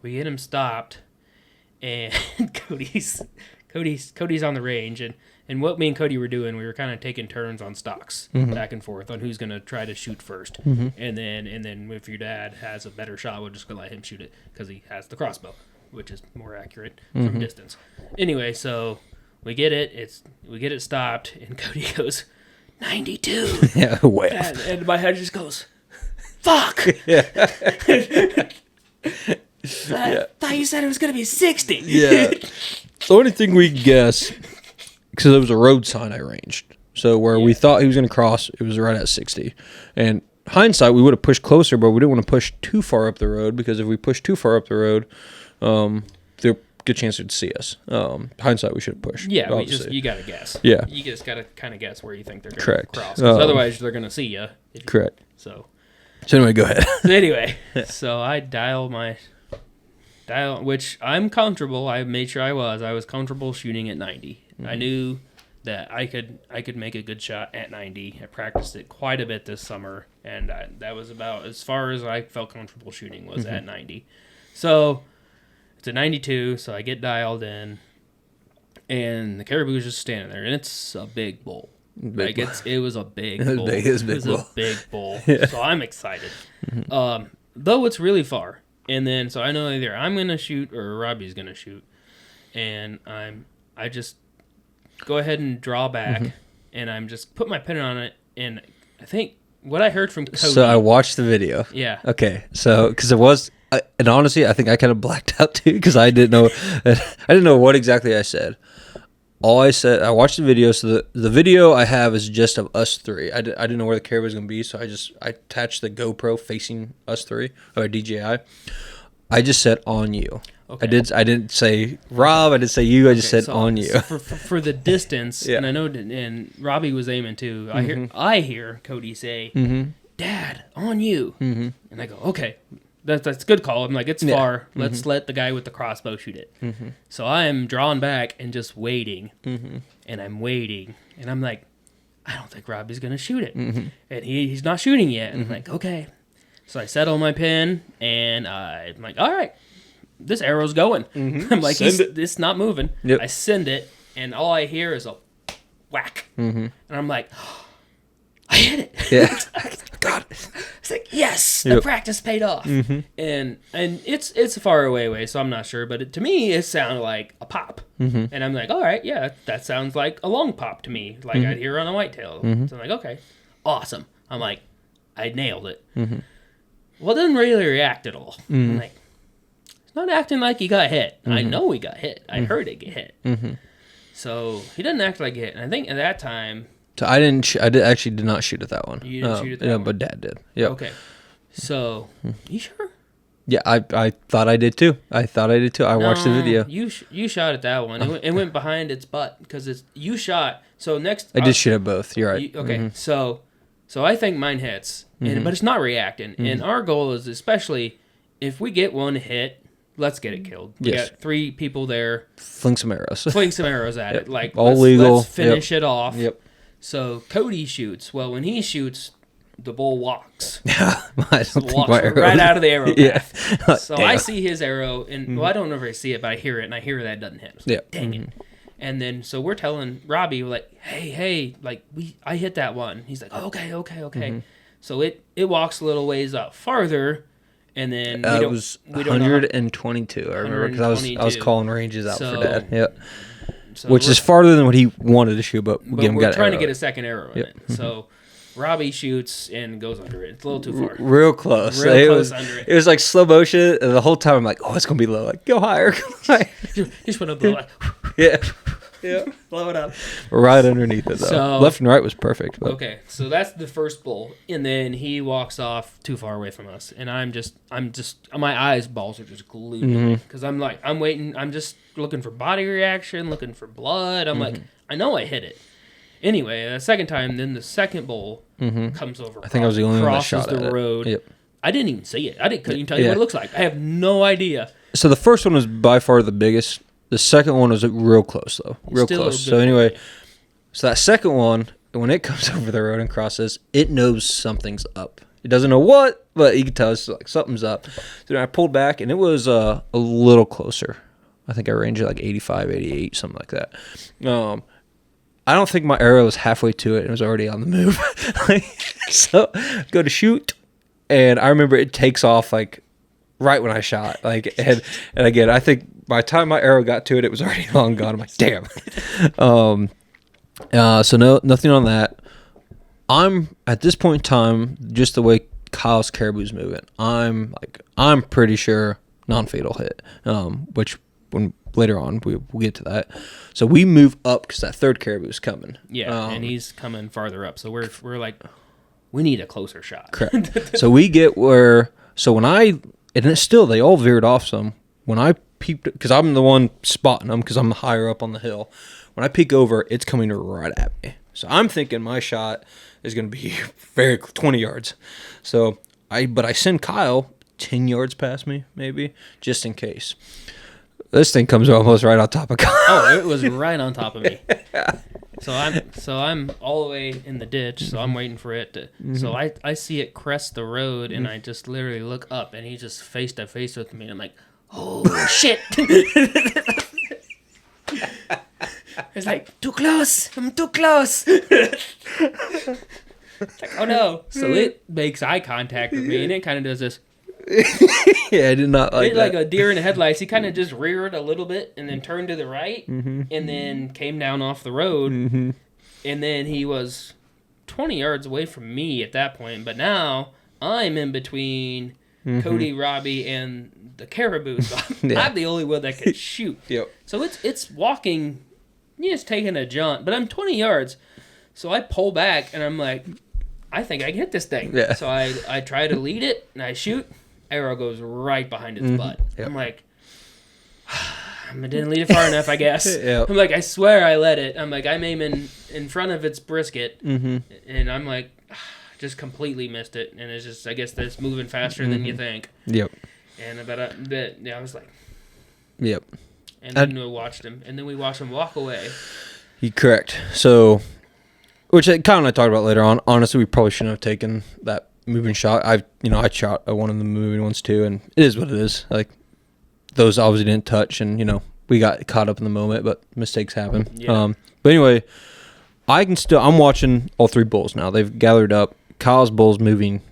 We get him stopped, and Cody's on the range, and what me and Cody were doing, we were kind of taking turns on stocks back and forth on who's going to try to shoot first. And then if your dad has a better shot, we're just going to let him shoot it because he has the crossbow, which is more accurate from distance. Anyway, so we get it stopped, and Cody goes, 92.
Yeah, way off.
And my head just goes, fuck. I thought you said it was going to be 60.
Yeah. The only thing we could guess, because there was a road sign I ranged. So where we thought he was going to cross, it was right at 60. And hindsight, we would have pushed closer, but we didn't want to push too far up the road, because if we pushed too far up the road, there's a good chance they'd see us. Hindsight, we should have pushed.
Yeah, you got to guess.
Yeah.
You just got to kind of guess where you think they're going to cross. 'Cause otherwise, they're going to see you.
Correct.
So
anyway, go ahead.
So I dial, which I'm comfortable. I made sure I was comfortable shooting at 90. I knew that I could make a good shot at 90. I practiced it quite a bit this summer, and that was about as far as I felt comfortable shooting was at 90. So it's a 92, so I get dialed in, and the caribou is just standing there, and it's a big bull. It was a big bull. It was a big bull. Yeah. So I'm excited. Though it's really far. And then, so I know either I'm going to shoot or Robbie's going to shoot. And I just go ahead and draw back, and I'm just put my pin on it. And I think what I heard from Cody.
So I watched the video.
Yeah.
Okay. So, because it was, and honestly, I think I kind of blacked out too, because I didn't know what exactly I said. All I said, I watched the video. So the video I have is just of us 3. I didn't know where the caribou was going to be, so I attached the GoPro facing us 3, or DJI. I just said on you. Okay. I didn't say Rob. I didn't say you. I just said on you.
For the distance, and I know, and Robbie was aiming too. I hear Cody say, "Dad, on you," and I go, "Okay." That's a good call. I'm like, it's far. Let's let the guy with the crossbow shoot it. So I am drawn back and just waiting. And I'm waiting. And I'm like, I don't think Robbie's going to shoot it. And he's not shooting yet. And I'm like, okay. So I settle my pin, and I'm like, all right, this arrow's going. I'm like, it's not moving. Yep. I send it, and all I hear is a whack. And I'm like, oh, I hit it.
Yeah.
God. It's like, yes, the practice paid off. And it's a far away, so I'm not sure. But to me, it sounded like a pop. And I'm like, all right, yeah, that sounds like a long pop to me, like I'd hear on a whitetail. So I'm like, okay, awesome. I'm like, I nailed it. Well, it didn't really react at all. I'm like, it's not acting like he got hit. I know he got hit. I heard it get hit. So he didn't act like it. And I think at that time...
So I actually did not shoot at that one.
You didn't shoot at that one?
But Dad did. Yeah.
Okay. So, you sure?
Yeah, I thought I did too. I watched the video.
You shot at that one. It went behind its butt because you shot. So next...
I did shoot at both. You're right.
Okay. So I think mine hits, but it's not reacting. And our goal is, especially if we get one hit, let's get it killed. We got 3 people there.
Fling some arrows
at it. Like,
all legal.
Let's finish it off.
Yep.
So Cody shoots. Well, when he shoots, the bull walks.
I don't think
Walks
my arrow.
right out of the arrow
Yeah.
path. So I
Damn.
see his arrow, and well, I don't know if I see it, but I hear it, and I hear that doesn't hit. So
Yeah.
dang it. And then so we're telling Robbie, we're like, hey, like I hit that one. He's like, oh, okay. So it walks a little ways up farther, and then
It was
we don't know how-
122. I remember because I was
122.
calling ranges out
So-
for Dad. Yep.
so
Which
we're-
is farther than what he wanted to shoot, but
but
Gim
we're
got
trying to
arrow.
get a second arrow in it. So Robbie shoots and goes under it. It's a little too far.
Real close.
Real
it
close
was,
under it.
It was like slow motion, and the whole time I'm like, oh, it's gonna be low. Like, go higher. Go higher.
Just want to blow it.
Yeah. Yeah.
Blow it up.
Right underneath it though.
So-
Left and right was perfect. But
Okay, so that's the first bull, and then he walks off too far away from us, and I'm just, my eyeballs are just glued because I'm waiting, I'm just looking for body reaction, looking for blood. I'm like, I know I hit it. Anyway, the second time, then the second bull comes over.
I think I was the only one that
crosses
shot
the
at
road.
it. Yep.
I didn't even see it. Couldn't even tell you
Yeah.
what it looks like. I have no idea.
So the first one was by far the biggest. The second one was real close though. Real
Still a
close.
good
So anyway,
bull.
so that second one, when it comes over the road and crosses, it knows something's up. It doesn't know what, but you can tell it's like something's up. So then I pulled back, and it was a little closer. I think I ranged it like 85, 88, something like that. I don't think my arrow was halfway to it. It was already on the move. So go to shoot, and I remember it takes off like right when I shot. Like and again, I think by the time my arrow got to it, it was already long gone. I'm like, damn. So nothing on that. I'm at this point in time, just the way Kyle's Caribou's moving, I'm pretty sure non-fatal hit. Which when later on we'll get to that. So we move up because that third Caribou's coming.
Yeah, and he's coming farther up, so we're like, we need a closer shot.
Correct. So we get where. So when and it's still they all veered off some. When I peeped, because I'm the one spotting them because I'm higher up on the hill. When I peek over, it's coming right at me. So I'm thinking my shot is going to be very 20 yards. So but I send Kyle 10 yards past me, maybe, just in case. This thing comes almost right on top of Kyle.
Oh, it was right on top of me. So I'm all the way in the ditch. So I'm waiting for it to. So I see it crest the road, and I just literally look up, and he's just face to face with me. I'm like, oh shit! It's like too close. I'm too close. It's like, oh no! So it makes eye contact with me, and it kind of does this.
Yeah, I did not like
It,
that.
like a deer in the headlights. He kind of just reared a little bit and then turned to the right and then came down off the road. And then he was 20 yards away from me at that point. But now I'm in between Cody, Robbie, and the Caribou. So I'm the only one that can shoot.
Yep.
So it's walking. It's taking a jaunt. But I'm 20 yards. So I pull back and I'm like, I think I can hit this thing.
Yeah.
So I try to lead it and I shoot. Arrow goes right behind its butt.
Yep.
I'm like, I didn't lead it far enough, I guess.
Yep.
I'm like, I swear I let it. I'm like, I'm aiming in front of its brisket, and I'm like, just completely missed it. And it's just, I guess that's moving faster than you think.
Yep.
And I was like,
Yep.
and then we watched him, and then we watched him walk away.
Correct. So, which Kyle and I talked about later on. Honestly, we probably shouldn't have taken that moving shot. I shot one of the moving ones too, and it is what it is. Like those obviously didn't touch, and we got caught up in the moment, but mistakes happen.
Yeah.
But anyway, I'm watching all three bulls now. They've gathered up. Kyle's bull's moving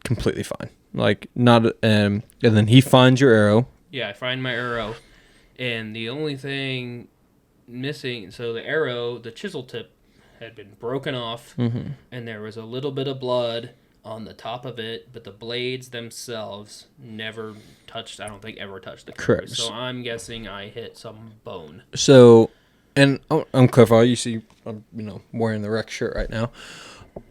completely fine. Like not, and then he finds your arrow.
Yeah, I find my arrow, and the only thing missing, so the arrow, the chisel tip had been broken off, and there was a little bit of blood on the top of it, but the blades themselves never touched, I don't think ever touched the caribou.
Correct.
So I'm guessing I hit some bone.
So, and I'm clarifying. You see, I'm wearing the wreck shirt right now.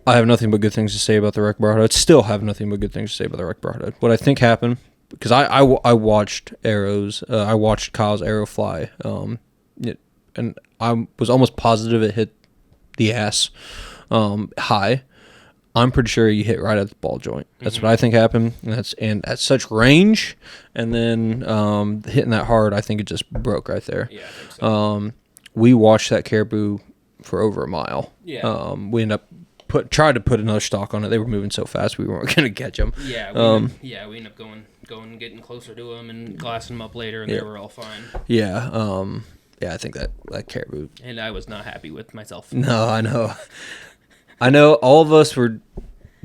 I have nothing but good things to say about the wreck broadhead. Still have nothing but good things to say about the wreck broadhead. What I think happened, because I watched arrows. I watched Kyle's arrow fly. And I was almost positive it hit the ass high. I'm pretty sure you hit right at the ball joint. That's what I think happened. And at such range, and then hitting that hard, I think it just broke right there.
Yeah, I think so.
We watched that caribou for over a mile.
Yeah.
We ended up tried to put another stalk on it. They were moving so fast we weren't going to catch them.
Yeah, we ended up going getting closer to them and glassing them up later, and they were all fine.
Yeah, I think that caribou.
And I was not happy with myself.
No, I know. I know all of us were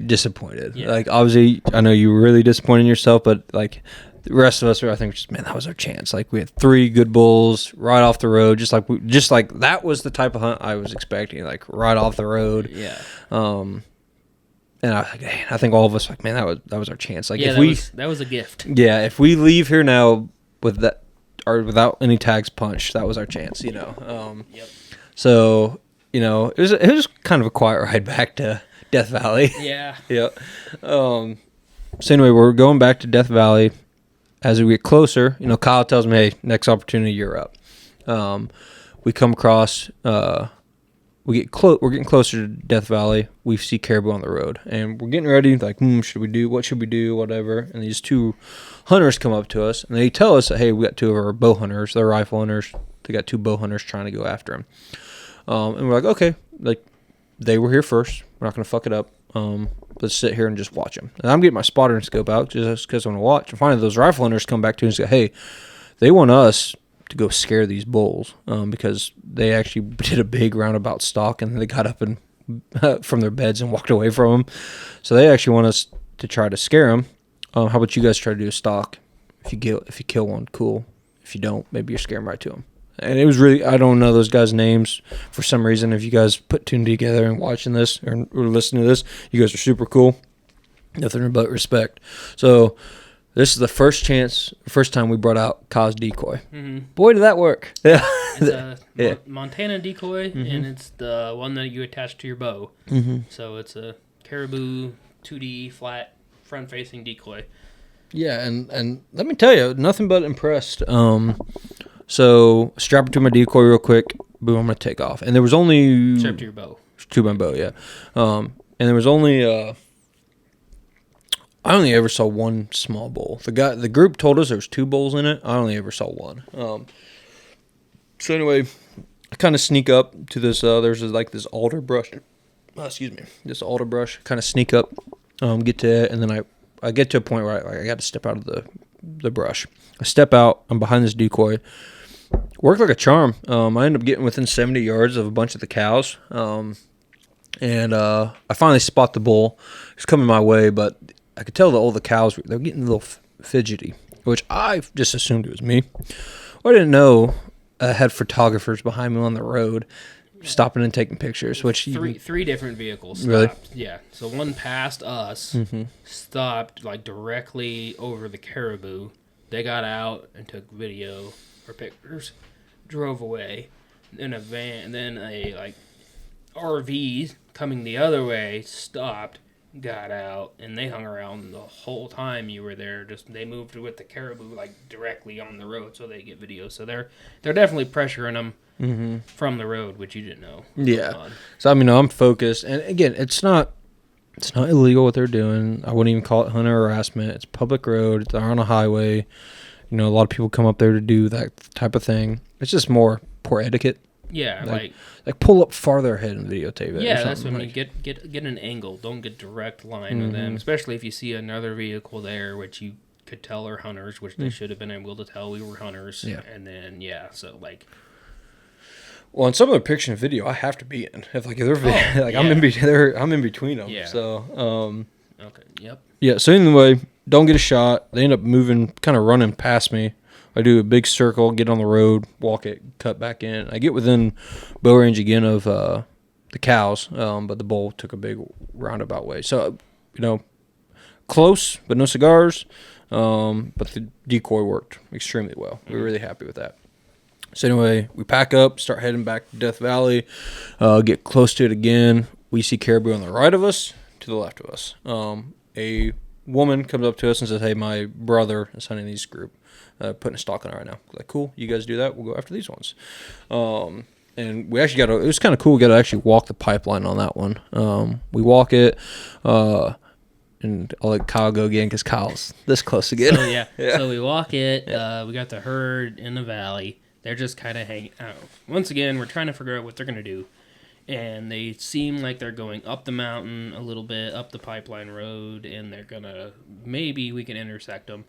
disappointed.
Yeah.
Like, obviously, I know you were really disappointed in yourself, but like the rest of us were, I think, just, man, that was our chance. Like, we had 3 good bulls right off the road, just like that was the type of hunt I was expecting, like right off the road.
Yeah.
And I was like, hey, I think all of us like, man, that was our chance. Like,
yeah, that was a gift.
Yeah, if we leave here now with that or without any tags punched, that was our chance. Yep. So it was kind of a quiet ride back to Death Valley.
Yeah.
Yep. So anyway, we're going back to Death Valley. As we get closer, Kyle tells me, hey, next opportunity, you're up. We come across, we're getting closer to Death Valley. We see caribou on the road, and we're getting ready, like, what should we do, whatever. And these 2 hunters come up to us, and they tell us that, hey, we got 2 of our bow hunters, they're rifle hunters. They got 2 bow hunters trying to go after him. And we're like, okay, like, they were here first. We're not going to fuck it up. Let's sit here and just watch them. And I'm getting my spotter and scope out just because I want to watch. And finally, those rifle hunters come back to us and say, hey, they want us to go scare these bulls because they actually did a big roundabout stalk and they got up and from their beds and walked away from them. So they actually want us to try to scare them. How about you guys try to do a stalk? If you kill one, cool. If you don't, maybe you're scaring right to them. And it was really, I don't know those guys' names for some reason. If you guys put 2 together and watching this or listening to this, you guys are super cool. Nothing but respect. So this is the first time we brought out Kyle's decoy. Mm-hmm. Boy, did that work. Yeah.
It's a Montana decoy, and it's the one that you attach to your bow. Mm-hmm. So it's a Caribou 2D flat front-facing decoy.
Yeah, and let me tell you, nothing but impressed. So strap it to my decoy real quick. Boom, I'm gonna take off. And there was only
strap to your bow.
To my bow, yeah. And there was only I only ever saw 1 small bull. The group told us there was 2 bulls in it. I only ever saw 1. So anyway, I kind of sneak up to this. There's this alder brush. This alder brush. Kind of sneak up, get to it, and then I get to a point where I got to step out of the brush. I step out. I'm behind this decoy. Worked like a charm. I ended up getting within 70 yards of a bunch of the cows. And I finally spot the bull. He's coming my way, but I could tell all the cows, they're getting a little fidgety, which I just assumed it was me. Well, I didn't know I had photographers behind me on the road stopping and taking pictures, which...
Three different vehicles stopped.
Really?
Yeah. So one passed us, stopped like directly over the caribou. They got out and took video or pictures, drove away. Then a van, and then a RV coming the other way stopped, got out, and they hung around the whole time you were there. Just they moved with the caribou directly on the road so they get video. So they're definitely pressuring them from the road, which you didn't know.
Yeah. So I'm focused, and again, it's not illegal what they're doing. I wouldn't even call it hunter harassment. It's public road. They're on a highway. A lot of people come up there to do that type of thing. It's just more poor etiquette.
Yeah,
like pull up farther ahead and videotape it.
Yeah, that's what I mean. Get an angle. Don't get direct line with them, especially if you see another vehicle there, which you could tell are hunters, which they should have been able to tell we were hunters. Yeah, and then
Well, in some of the picture and video, I have to be in. If they're I'm in between them.
Yeah.
So
okay. Yep.
Yeah. So anyway, don't get a shot. They end up moving, kind of running past me. I do a big circle, get on the road, walk it, cut back in. I get within bow range again of the cows, but the bull took a big roundabout way. So close, but no cigars. But the decoy worked extremely well. We were really happy with that. So anyway, we pack up, start heading back to Death Valley, get close to it again. We see caribou on the right of us, to the left of us. A woman comes up to us and says, hey, my brother is hunting these group, putting a stalk on it right now. Like, cool, you guys do that, we'll go after these ones. And we actually it was kind of cool, we got to actually walk the pipeline on that one. We walk it, and I'll let Kyle go again because Kyle's this close again.
So, yeah. So we walk it, we got the herd in the valley. They're just kind of hanging out. Once again, we're trying to figure out what they're going to do. and they seem like they're going up the mountain a little bit, up the pipeline road, and they're gonna, maybe we can intersect them.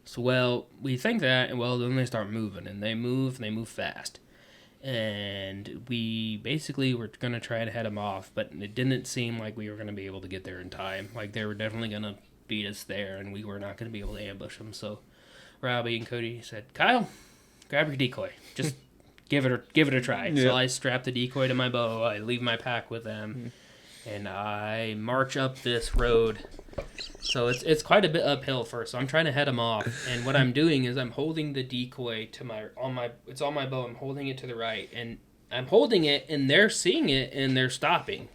So, well, we think that, and well, then they start moving, and they move fast. And we basically were going to try to head them off, but it didn't seem like we were going to be able to get there in time. Like, they were definitely going to beat us there, and we were not going to be able to ambush them. So Robbie and Cody said, Kyle, grab your decoy. Just give it a try. Yeah. So I strap the decoy to my bow. I leave my pack with them, and I march up this road. So it's quite a bit uphill first. So I'm trying to head them off, and what I'm doing is I'm holding the decoy it's on my bow. I'm holding it to the right, and I'm holding it, and they're seeing it, and they're stopping.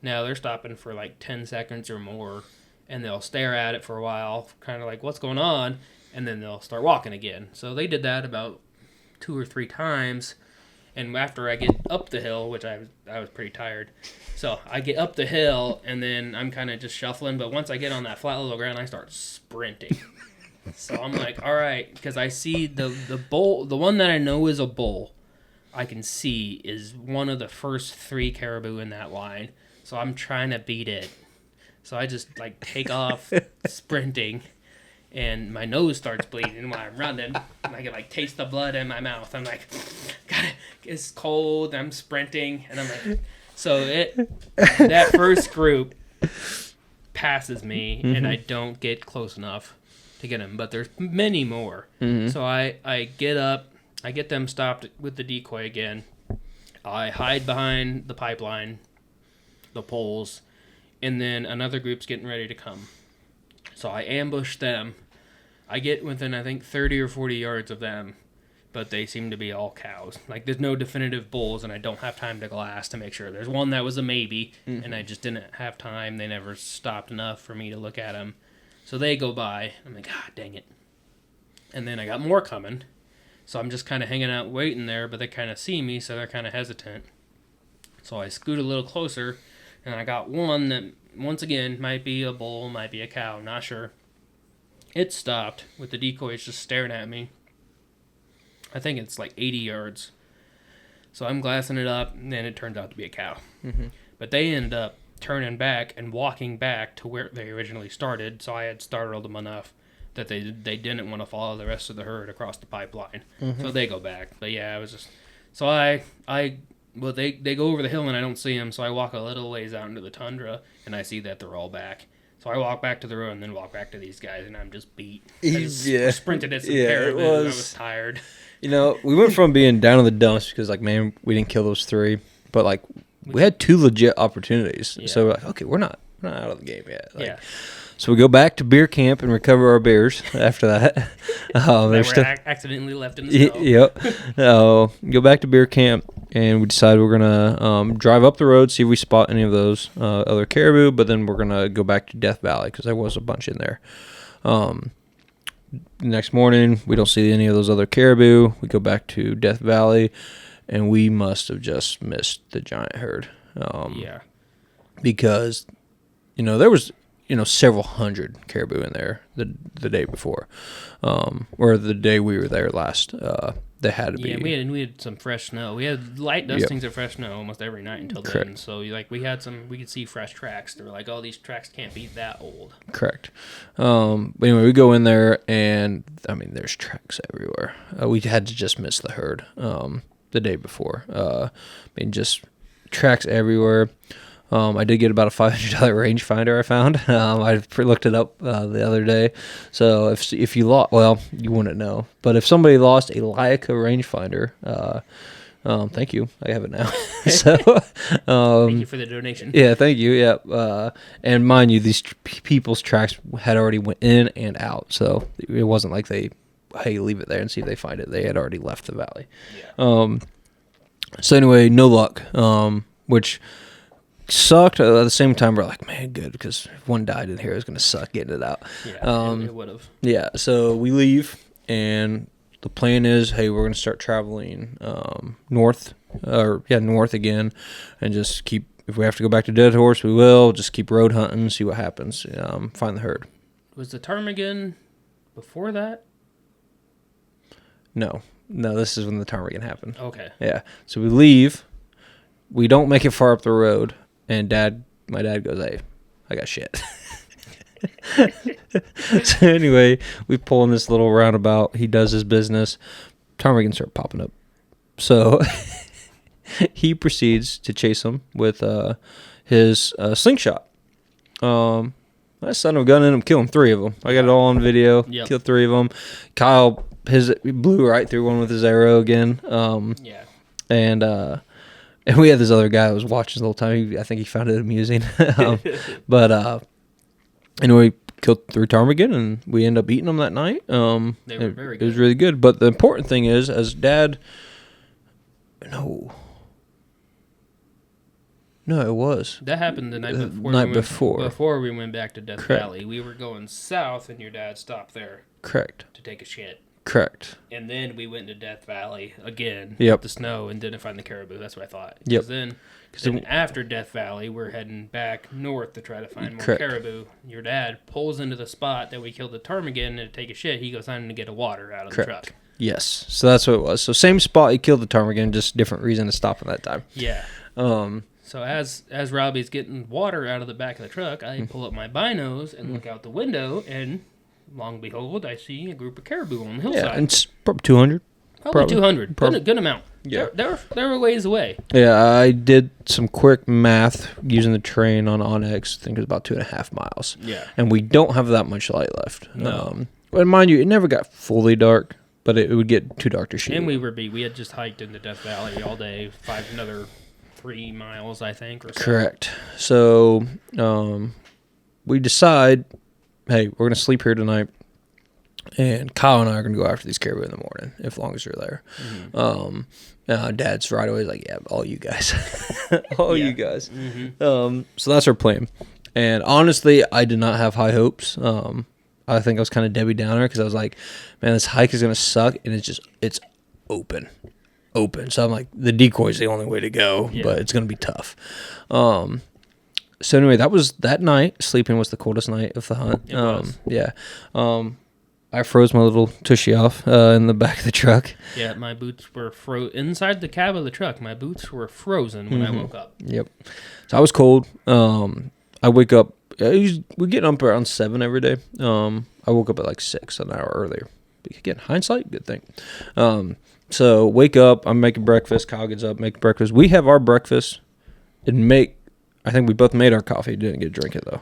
Now they're stopping for like 10 seconds or more, and they'll stare at it for a while, kind of like what's going on, and then they'll start walking again. So they did that about 2 or 3 times. And after I get up the hill, which I was pretty tired, so I get up the hill, and then I'm kind of just shuffling. But once I get on that flat level ground, I start sprinting. So I'm like, all right, because I see the bull, the one that I know is a bull, I can see is one of the first 3 caribou in that line. So I'm trying to beat it. So I just like take off sprinting. And my nose starts bleeding while I'm running. And I can like taste the blood in my mouth. I'm like, God, it's cold. I'm sprinting, and I'm like, so that first group passes me, and I don't get close enough to get them. But there's many more. Mm-hmm. So I get up, I get them stopped with the decoy again. I hide behind the pipeline, the poles, and then another group's getting ready to come. So I ambush them. I get within, I think, 30 or 40 yards of them, but they seem to be all cows. Like, there's no definitive bulls, and I don't have time to glass to make sure. There's one that was a maybe, and I just didn't have time. They never stopped enough for me to look at them. So they go by. I'm like, God, dang it. And then I got more coming. So I'm just kind of hanging out waiting there, but they kind of see me, so they're kind of hesitant. So I scoot a little closer, and I got one that, once again, might be a bull, might be a cow, not sure. It stopped with the decoys just staring at me. I think it's like 80 yards. So I'm glassing it up, and then it turns out to be a cow. Mm-hmm. But they ended up turning back and walking back to where they originally started, so I had startled them enough that they didn't want to follow the rest of the herd across the pipeline. Mm-hmm. So they go back. But yeah, it was just... So well, they go over the hill, and I don't see them, so I walk a little ways out into the tundra, and I see that they're all back. So I walk back to the road and then walk back to these guys, and I'm just beat. I sprinted at some caribou. I was tired.
You know, we went from being down in the dumps because, like, man, we didn't kill those 3, but, like, we had 2 legit opportunities. Yeah. So we're like, okay, we're not out of the game yet. Like, yeah. So we go back to beer camp and recover our beers after that.
Accidentally left in the snow.
Yep. Go back to beer camp, and we decided we're going to drive up the road, see if we spot any of those other caribou, but then we're going to go back to Death Valley because there was a bunch in there. Next morning, we don't see any of those other caribou. We go back to Death Valley, and we must have just missed the giant herd.
Yeah.
Because, there was... several hundred caribou in there the day before, or the day we were there last. They had to be.
Yeah, we had some fresh snow. We had light dustings of fresh snow almost every night until
Correct.
Then. So we could see fresh tracks. They were like, oh, these tracks can't be that old.
Correct. But anyway, we go in there, and there's tracks everywhere. We had to just miss the herd the day before. Just tracks everywhere. I did get about a $500 rangefinder I found. I looked it up the other day. So if you lost, well, you wouldn't know. But if somebody lost a Leica rangefinder, thank you. I have it now. So
thank you for the donation.
Yeah, thank you. Yeah, and mind you, these people's tracks had already went in and out, so it wasn't like they, hey, leave it there and see if they find it. They had already left the valley. Yeah. So anyway, no luck. Which sucked. At the same time, we're like, man, good, because if one died in here, it was going to suck getting it out.
Yeah, it would have.
Yeah, so we leave, and the plan is, hey, we're going to start traveling north again, and just keep, if we have to go back to Dead Horse, we will. Just keep road hunting, see what happens, find the herd.
Was the ptarmigan before that?
No, this is when the ptarmigan happened.
Okay.
Yeah, so we leave. we don't make it far up the road, and my dad goes, "Hey, I got shit." So anyway, we pull in this little roundabout. He does his business. Ptarmigan start popping up. So he proceeds to chase him with his slingshot. I son of a gun in him, killing 3 of them. I got it all on video.
Yep.
Killed 3 of them. Kyle, he blew right through one with his arrow again.
Yeah.
And we had this other guy that was watching the whole time. I think he found it amusing. But anyway, killed 3 ptarmigan, and we ended up eating them that night.
They were very good.
It was really good. But the important thing is, as Dad... No, it was.
That happened the night before. Before we went back to Death
Correct.
Valley. We were going south, and your dad stopped there
Correct.
to take a shit.
Correct.
And then we went to Death Valley again
Yep.
with the snow and didn't find the caribou. That's what I thought.
Yep.
Then
then-
after Death Valley, we're heading back north to try to find more
Correct.
caribou. Your dad pulls into the spot that we killed the ptarmigan and to take a shit. He goes on to get a water out of
Correct.
the truck.
Yes. So that's what it was. So same spot he killed the ptarmigan, just different reason to stop at that time.
Yeah. So as Robbie's getting water out of the back of the truck, I pull up my binos and look out the window, and long and behold, I see a group of caribou on the hillside.
Yeah, and it's probably 200.
Probably 200.
Prob-
Good amount.
Yeah.
They were a ways away.
Yeah, I did some quick math using the train on Onyx. I think it was about 2.5 miles.
Yeah.
And we don't have that much light left.
No.
But mind you, it never got fully dark, but it would get too dark to shoot.
And we had just hiked into Death Valley all day, another 3 miles, I think, or so.
Correct. So we decide, hey, we're going to sleep here tonight, and Kyle and I are going to go after these caribou in the morning, as long as you're there.
Mm-hmm.
Dad's right away like, yeah, all you guys. all you guys.
Mm-hmm.
So that's our plan. And honestly, I did not have high hopes. I think I was kind of Debbie Downer because I was like, man, this hike is going to suck, and it's open. So I'm like, the decoy is the only way to go, but it's going to be tough. So anyway, that night. Sleeping was the coldest night of the hunt.
It was.
Yeah. I froze my little tushy off in the back of the truck.
Yeah, my boots were inside the cab of the truck. My boots were frozen when I woke up.
Yep. So I was cold. I wake up. We get up around 7 every day. I woke up at like 6, an hour earlier. But again, hindsight, good thing. So wake up. I'm making breakfast. Kyle gets up, make breakfast. We have our breakfast and I think we both made our coffee. Didn't get to drink it though.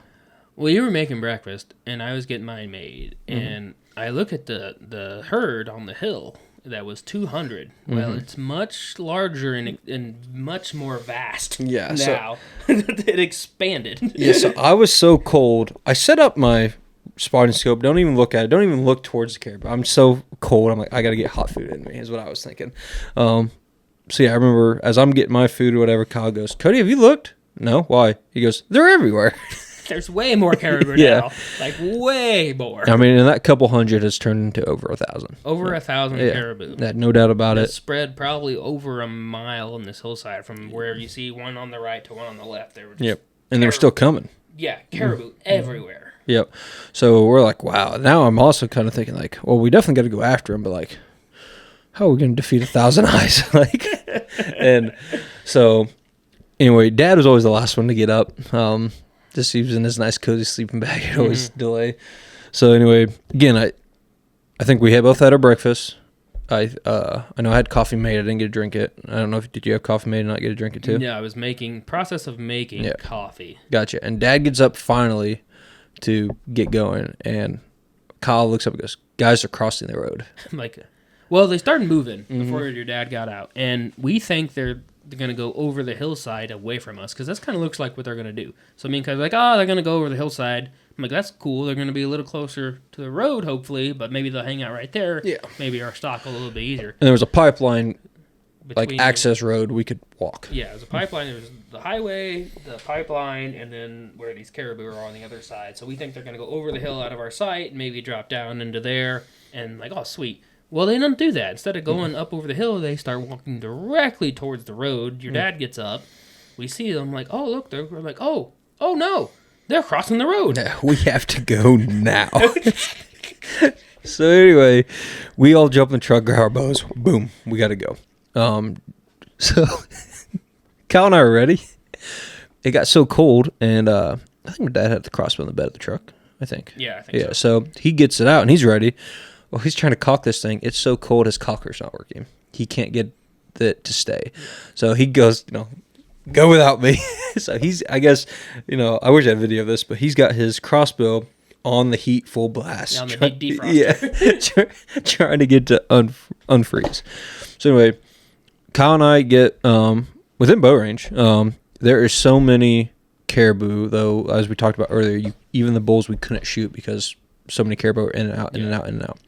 Well, you were making breakfast, and I was getting mine made. And I look at the herd on the hill that was 200. Well, it's much larger and much more vast now. It expanded.
Yeah, so I was so cold. I set up my spotting scope. Don't even look at it. Don't even look towards the caribou. I'm so cold. I'm like, I got to get hot food in me is what I was thinking. So yeah, I remember as I'm getting my food or whatever, Kyle goes, Cody, have you looked? No. Why? He goes, they're everywhere.
There's way more caribou now. Like, way more.
I mean, and that couple hundred has turned into over 1,000.
Over 1,000 caribou.
Yeah, no doubt about it.
Spread probably over a mile on this hillside from where you see one on the right to one on the left. They were just
And they're still coming.
Yeah, caribou everywhere.
Yep. So we're like, wow. Now I'm also kind of thinking like, well, we definitely got to go after them, but like, how are we going to defeat 1,000 eyes? Like, and so anyway, Dad was always the last one to get up. Just he was in his nice cozy sleeping bag. It always delay. So anyway, again, I think we both had our breakfast. I know I had coffee made. I didn't get to drink it. I don't know did you have coffee made and not get to drink it too?
Yeah, I was process of making coffee.
Gotcha. And Dad gets up finally to get going, and Kyle looks up and goes, "Guys are crossing the road."
I'm like, well, they started moving before your dad got out, and we think they're going to go over the hillside away from us because that kind of looks like what they're going to do. So me and Kyle's like, they're going to go over the hillside. I'm like, that's cool. They're going to be a little closer to the road, hopefully, but maybe they'll hang out right there. Yeah. Maybe our stock a little bit easier.
And there was a pipeline,
between
access road we could walk.
Yeah, it was a pipeline. There was the highway, the pipeline, and then where these caribou are on the other side. So we think they're going to go over the hill out of our sight and maybe drop down into there and like, oh, sweet. Well, they don't do that. Instead of going up over the hill, they start walking directly towards the road. Your dad gets up. We see them like, oh, look. We're like, oh, no. They're crossing the road.
No, we have to go now. So anyway, we all jump in the truck, grab our bows. Boom, we got to go. So Kyle and I were ready. It got so cold, and I think my dad had the crossbow in the bed of the truck. I think.
Yeah, I think so.
So he gets it out, and he's ready. Well, he's trying to cock this thing. It's so cold, his cocker's not working. He can't get it to stay. So he goes, go without me. So he's, I guess, I wish I had a video of this, but he's got his crossbow on the heat full blast.
Yeah, on the heat defroster.
Yeah, trying to get to unfreeze. So anyway, Kyle and I get within bow range. There is so many caribou, though, as we talked about earlier, even the bulls we couldn't shoot because so many caribou are in and out, in and out, in and out.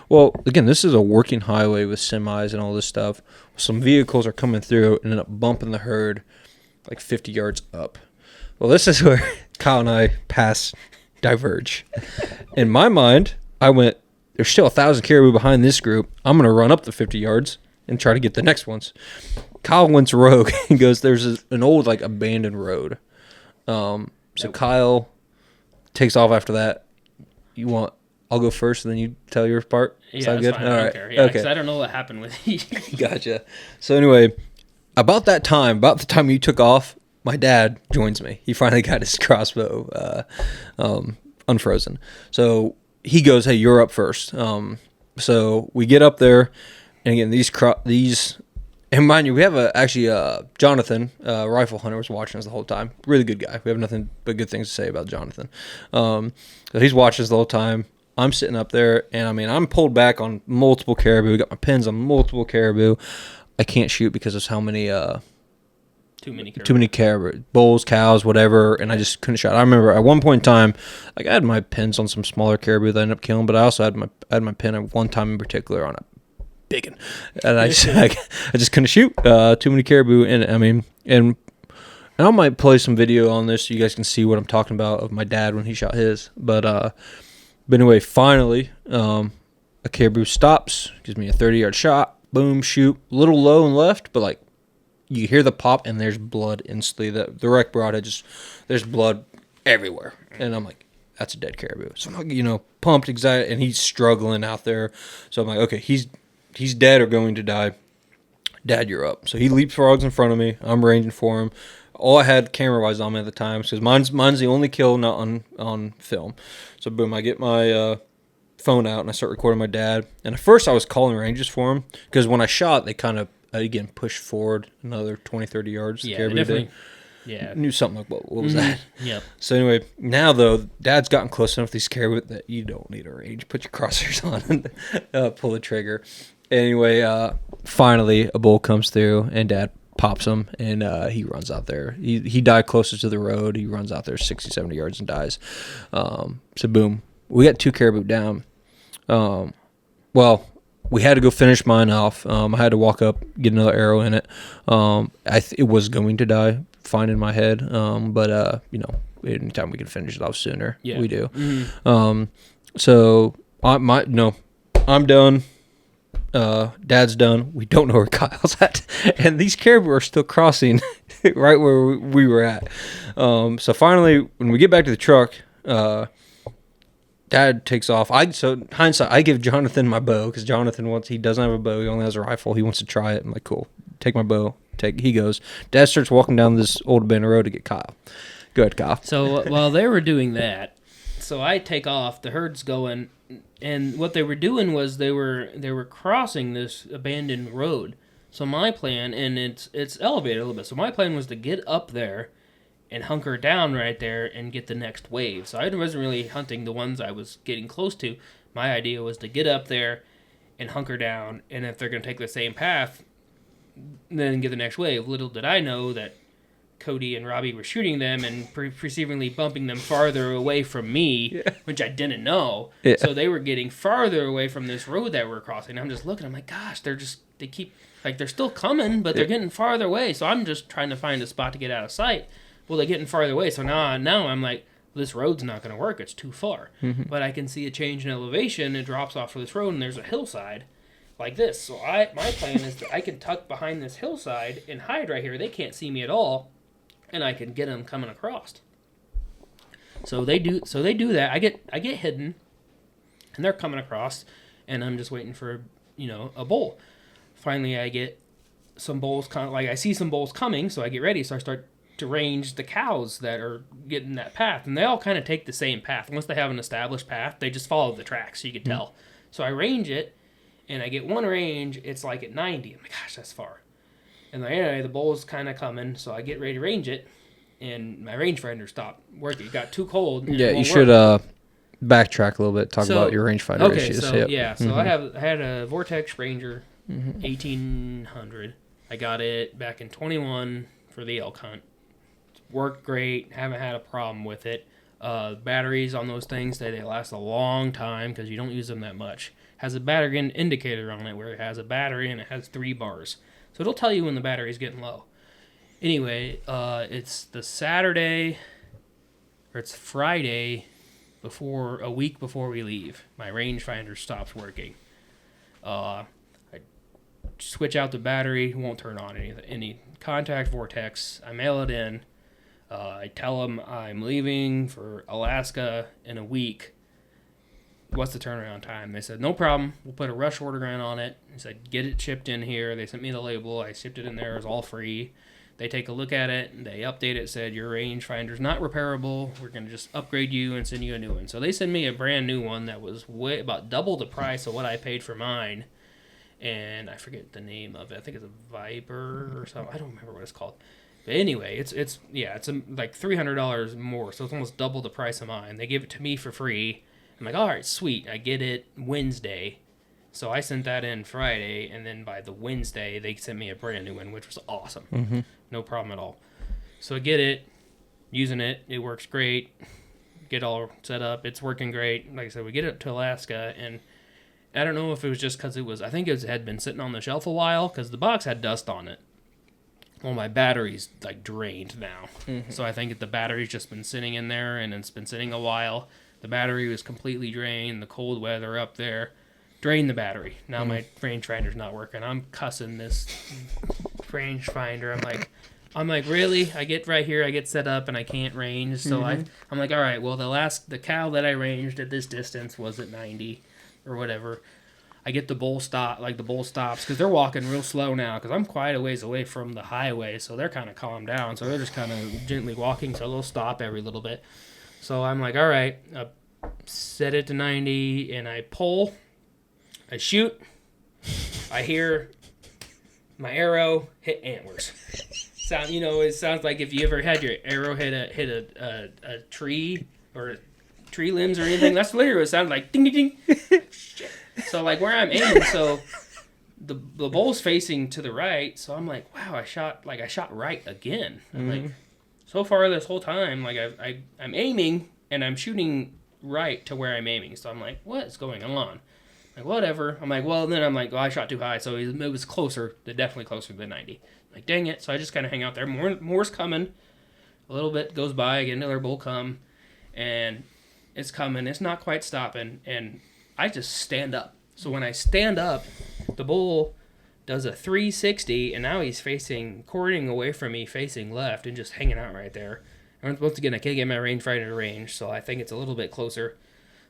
Well, again, this is a working highway with semis and all this stuff. Some vehicles are coming through and end up bumping the herd like 50 yards up. Well, this is where Kyle and I diverge. In my mind, I went, there's still 1,000 caribou behind this group. I'm going to run up the 50 yards and try to get the next ones. Kyle went rogue and goes, there's an old like abandoned road. So Kyle takes off after that. I'll go first and then you tell your part?
Yeah,
Sound
that's
good?
fine.
All
I don't
right.
care. Yeah,
Okay.
'cause I don't know what happened with you.
Gotcha. So anyway, about the time you took off, my dad joins me. He finally got his crossbow unfrozen. So he goes, hey, you're up first. So we get up there, and again, these, and mind you, we have Jonathan, rifle hunter, was watching us the whole time. Really good guy. We have nothing but good things to say about Jonathan. So he's watching us the whole time. I'm sitting up there, and I'm pulled back on multiple caribou. Got my pins on multiple caribou. I can't shoot because of how many
Too
many caribou, bulls, cows, whatever, and I just couldn't shot. I remember at one point in time, like I had my pins on some smaller caribou that I ended up killing, but I also had my pin at one time in particular on a big one, and I just couldn't shoot. Too many caribou in it. And I might play some video on this so you guys can see what I'm talking about of my dad when he shot his. But anyway, finally, a caribou stops, gives me a 30-yard shot. Boom, shoot. A little low and left, but like you hear the pop and there's blood instantly. The rec broadhead there's blood everywhere. And I'm like, that's a dead caribou. So I'm like, pumped, excited, and he's struggling out there. So I'm like, okay, he's dead or going to die. Dad, you're up. So he leapfrogs in front of me. I'm ranging for him. All I had camera-wise on me at the time because mine's the only kill not on film. So boom, I get my phone out and I start recording my dad. And at first I was calling ranges for him because when I shot, they kind of again pushed forward another 20, 30 yards.
Yeah, definitely. Yeah,
knew something like what was that?
Yep.
So anyway, now though, Dad's gotten close enough to these caribou that you don't need a range. Put your crosshairs on and pull the trigger. Anyway, finally a bull comes through and Dad pops him and he runs out there. He died closest to the road. He runs out there 60, 70 yards and dies. So boom, we got 2 caribou down. Well, we had to go finish mine off. I had to walk up, get another arrow in it. It was going to die, fine in my head. But anytime we can finish it off sooner, we do. Mm-hmm. So I'm done. Dad's done. We don't know where Kyle's at, and these caribou are still crossing right where we were at. So finally, when we get back to the truck, Dad takes off. Hindsight, I give Jonathan my bow because Jonathan he doesn't have a bow. He only has a rifle. He wants to try it. I'm like, cool. Take my bow. He goes. Dad starts walking down this old abandoned road to get Kyle. Go ahead, Kyle.
So while they were doing that, so I take off. The herd's going, and what they were doing was they were crossing this abandoned road. So my plan, and it's elevated a little bit. So my plan was to get up there and hunker down right there and get the next wave. So I wasn't really hunting the ones I was getting close to. My idea was to get up there and hunker down, and if they're going to take the same path, then get the next wave. Little did I know that Cody and Robbie were shooting them and perceivingly bumping them farther away from me, which I didn't know. Yeah. So they were getting farther away from this road that we're crossing. I'm just looking, I'm like, gosh, they keep, like, they're still coming, but they're getting farther away. So I'm just trying to find a spot to get out of sight. Well, they're getting farther away. So now I'm like, this road's not going to work. It's too far. Mm-hmm. But I can see a change in elevation. It drops off of this road, and there's a hillside like this. So my plan is that I can tuck behind this hillside and hide right here. They can't see me at all, and I can get them coming across. So they do that. I get hidden, and they're coming across, and I'm just waiting for a bull. Finally, I get some bulls I see some bulls coming, so I get ready. So I start to range the cows that are getting that path, and they all kind of take the same path. Once they have an established path, they just follow the track, so you can tell. So I range it, and I get one range. It's like at 90. I'm like, gosh, that's far. And then anyway, the bull's kind of coming, so I get ready to range it, and my rangefinder stopped working. It got too cold.
Yeah, you should backtrack a little bit. Talk about your rangefinder
okay,
issues.
So yeah, so I had a Vortex Ranger 1800. I got it back in 21 for the elk hunt. Worked great. Haven't had a problem with it. Batteries on those things, they last a long time because you don't use them that much. Has a battery indicator on it where it has a battery and it has 3 bars. So it'll tell you when the battery's getting low. Anyway, it's the Saturday, or it's Friday, a week before we leave. My rangefinder stops working. I switch out the battery, won't turn on any contact vortex. I mail it in. I tell them I'm leaving for Alaska in a week. What's the turnaround time? They said, no problem. We'll put a rush order in on it. They said, get it shipped in here. They sent me the label. I shipped it in there. It was all free. They take a look at it, and they update it, said, your rangefinder's not repairable. We're going to just upgrade you and send you a new one. So they sent me a brand new one that was about double the price of what I paid for mine. And I forget the name of it. I think it's a Viper or something. I don't remember what it's called. But anyway, it's like $300 more, so it's almost double the price of mine. They give it to me for free. I'm like, all right, sweet. I get it Wednesday. So I sent that in Friday, and then by the Wednesday, they sent me a brand new one, which was awesome. Mm-hmm. No problem at all. So I get it, using it. It works great. Get all set up. It's working great. Like I said, we get it to Alaska, and I don't know if it was just because I think it had been sitting on the shelf a while, because the box had dust on it. Well, my battery's like drained now. Mm-hmm. So I think the battery's just been sitting in there, and it's been sitting a while. The battery was completely drained. The cold weather up there drained the battery. Now my rangefinder's not working. I'm cussing this rangefinder. I'm like, really? I get right here, I get set up, and I can't range. So I'm like, all right, well, the cow that I ranged at this distance was at 90 or whatever. I get the bull stops because they're walking real slow now because I'm quite a ways away from the highway, so they're kind of calmed down. So they're just kind of gently walking, so they'll stop every little bit. So I'm like, all right, I set it to 90, and I pull. I shoot. I hear my arrow hit antlers. It sounds like if you ever had your arrow hit a tree or tree limbs or anything. That's literally what it sounded like. Ding, ding, ding. So like where I'm aiming, so the bull's facing to the right. So I'm like, wow, I shot right again. I'm like, so far this whole time, like I'm aiming and I'm shooting right to where I'm aiming. So I'm like, what's going on? Like, whatever. I'm like, well, then I'm like, I shot too high. So it was closer, definitely closer than 90. I'm like, dang it. So I just kind of hang out there. More's coming. A little bit goes by. I get another bull come. And it's coming. It's not quite stopping. And I just stand up. So when I stand up, the bull does a 360. And now he's quartering away from me, facing left, and just hanging out right there. And once again, I can't get my rangefinder to range. So I think it's a little bit closer.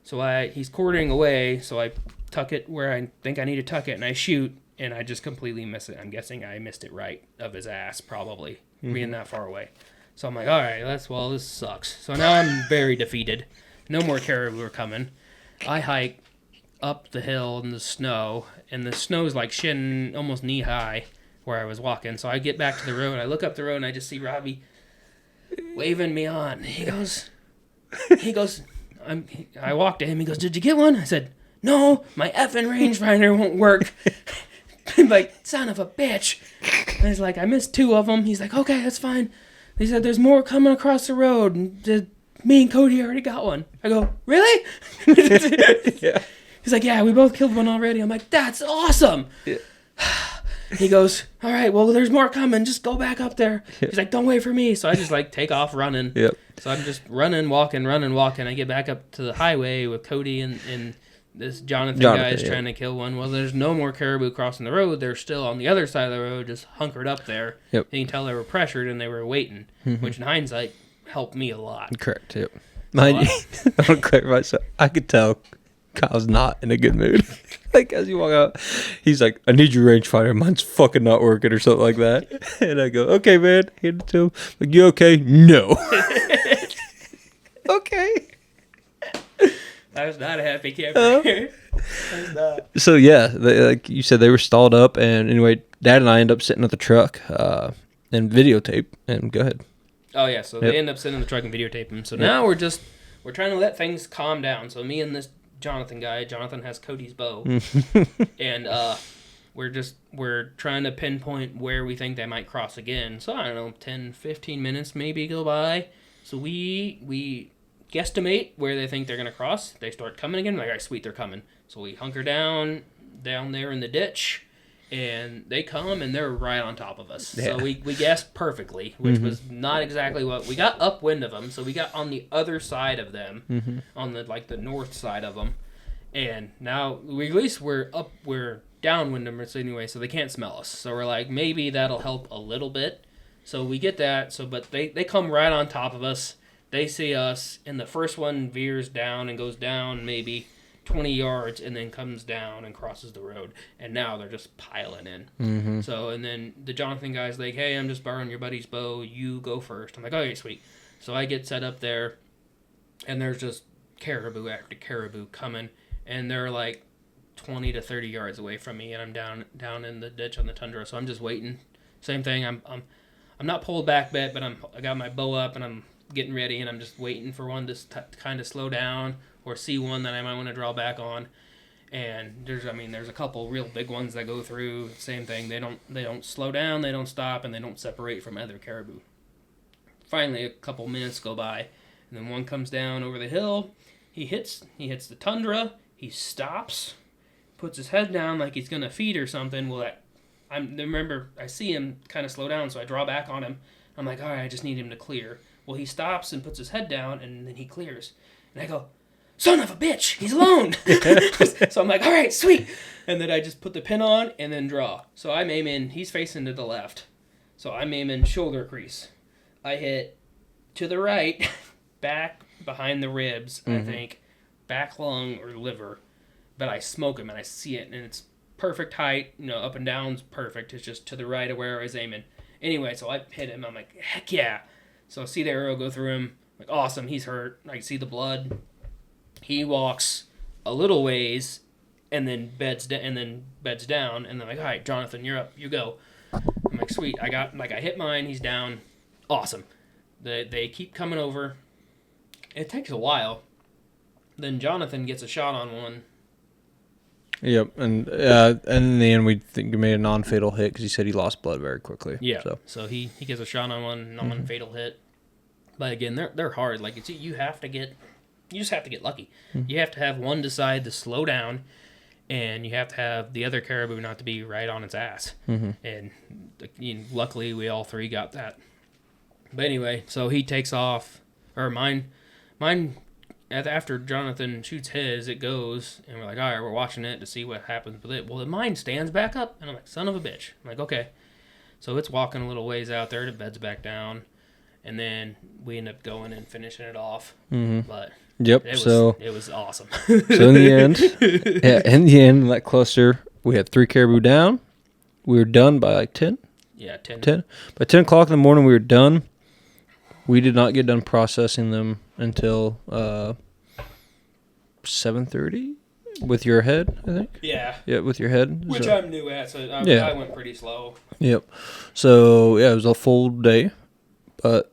So he's quartering away, so I tuck it where I think I need to tuck it, and I shoot, and I just completely miss it. I'm guessing I missed it right of his ass, probably, being that far away. So I'm like, all right, this sucks. So now I'm very defeated. No more caribou are coming. I hike up the hill in the snow, and the snow's like shin, almost knee-high, where I was walking. So I get back to the road, I look up the road, and I just see Robbie waving me on. He goes... I walked to him. He goes, "Did you get one?" I said, "No, my effing rangefinder won't work." I'm like, son of a bitch. And he's like, "I missed 2 of them." He's like, "Okay, that's fine." He said, "There's more coming across the road. And me and Cody already got one." I go, "Really?" Yeah. He's like, "Yeah, we both killed one already." I'm like, "That's awesome." Yeah. He goes, "All right, well, there's more coming. Just go back up there." He's like, "Don't wait for me." So I just take off running.
Yep.
So I'm just running, walking. I get back up to the highway with Cody and this Jonathan guy is trying to kill one. Well, there's no more caribou crossing the road. They're still on the other side of the road, just hunkered up there.
Yep.
You can tell they were pressured and they were waiting, which in hindsight helped me a lot.
Correct. Yep. Mind you, I want to clarify. So I could tell Kyle's not in a good mood. Like as you walk out, He's like, I need your rangefinder. Mine's fucking not working or something like that. And I go, okay, man. Hand it to him. Like, you okay? No. Okay.
I was not a happy camper.
So, yeah, like you said, they were stalled up. And anyway, Dad and I end up sitting at the truck and videotape. And go ahead.
Oh, yeah. So they end up sitting in the truck and videotape them. So now we're trying to let things calm down. So me and this Jonathan has Cody's bow. And we're trying to pinpoint where we think they might cross again. So, I don't know, 10, 15 minutes maybe go by. So we guesstimate where they think they're going to cross. They start coming again. We're like, all right, sweet, they're coming. So we hunker down there in the ditch. And they come, and they're right on top of us.
Yeah.
So we guessed perfectly, which was not exactly what... We got upwind of them, so we got on the other side of them, on the north side of them. And now, we're downwind them anyway, so they can't smell us. So we're like, maybe that'll help a little bit. So we get that, but they come right on top of us. They see us, and the first one veers down and goes down maybe 20 yards and then comes down and crosses the road, and now they're just piling in. So, and then the Jonathan guy's like, hey, I'm just borrowing your buddy's bow, you go first. I'm like, okay, sweet. So I get set up there, and there's just caribou after caribou coming, and they're like 20 to 30 yards away from me, and I'm down in the ditch on the tundra. So I'm just waiting. Same thing, I'm not pulled back bet, but I got my bow up and I'm getting ready, and I'm just waiting for one to kind of slow down or see one that I might want to draw back on. And there's a couple real big ones that go through. Same thing. They don't slow down, they don't stop, and they don't separate from other caribou. Finally, a couple minutes go by, and then one comes down over the hill. He hits the tundra. He stops, puts his head down like he's gonna feed or something. Well, I see him kind of slow down, so I draw back on him. I'm like, all right, I just need him to clear. Well, he stops and puts his head down, and then he clears. And I go, son of a bitch, he's alone. So I'm like, all right, sweet. And then I just put the pin on and then draw. So I'm aiming, he's facing to the left. So I'm aiming shoulder crease. I hit to the right, back behind the ribs, I think, back lung or liver. But I smoke him and I see it, and it's perfect height, up and down's perfect. It's just to the right of where I was aiming. Anyway, so I hit him. I'm like, heck yeah. So I see the arrow go through him. I'm like, awesome, he's hurt. I see the blood. He walks a little ways and then beds down, and then I'm like, all right, Jonathan, you're up, you go. I'm like, sweet, I hit mine, he's down. Awesome. They keep coming over. It takes a while. Then Jonathan gets a shot on one.
Yep, and in the end, we think we made a non-fatal hit because he said he lost blood very quickly.
Yeah, so he gets a shot on one, non-fatal hit. But again, they're hard. Like, you just have to get lucky. You have to have one decide to slow down, and you have to have the other caribou not to be right on its ass. And luckily, we all three got that. But anyway, so he takes off, or mine. After Jonathan shoots his, it goes, and we're like, all right, we're watching it to see what happens with it. Well, mine stands back up, and I'm like, son of a bitch. I'm like, okay. So it's walking a little ways out there, and it beds back down, and then we end up going and finishing it off. But
yep,
it was awesome.
So in the end, that cluster, we had 3 caribou down. We were done by like 10.
Yeah, 10.
10. By 10 o'clock in the morning, we were done. We did not get done processing them until 7:30 with your head, I think.
Yeah.
Yeah, with your head.
Which I'm new at, so I went pretty slow.
Yep. So, yeah, it was a full day, but...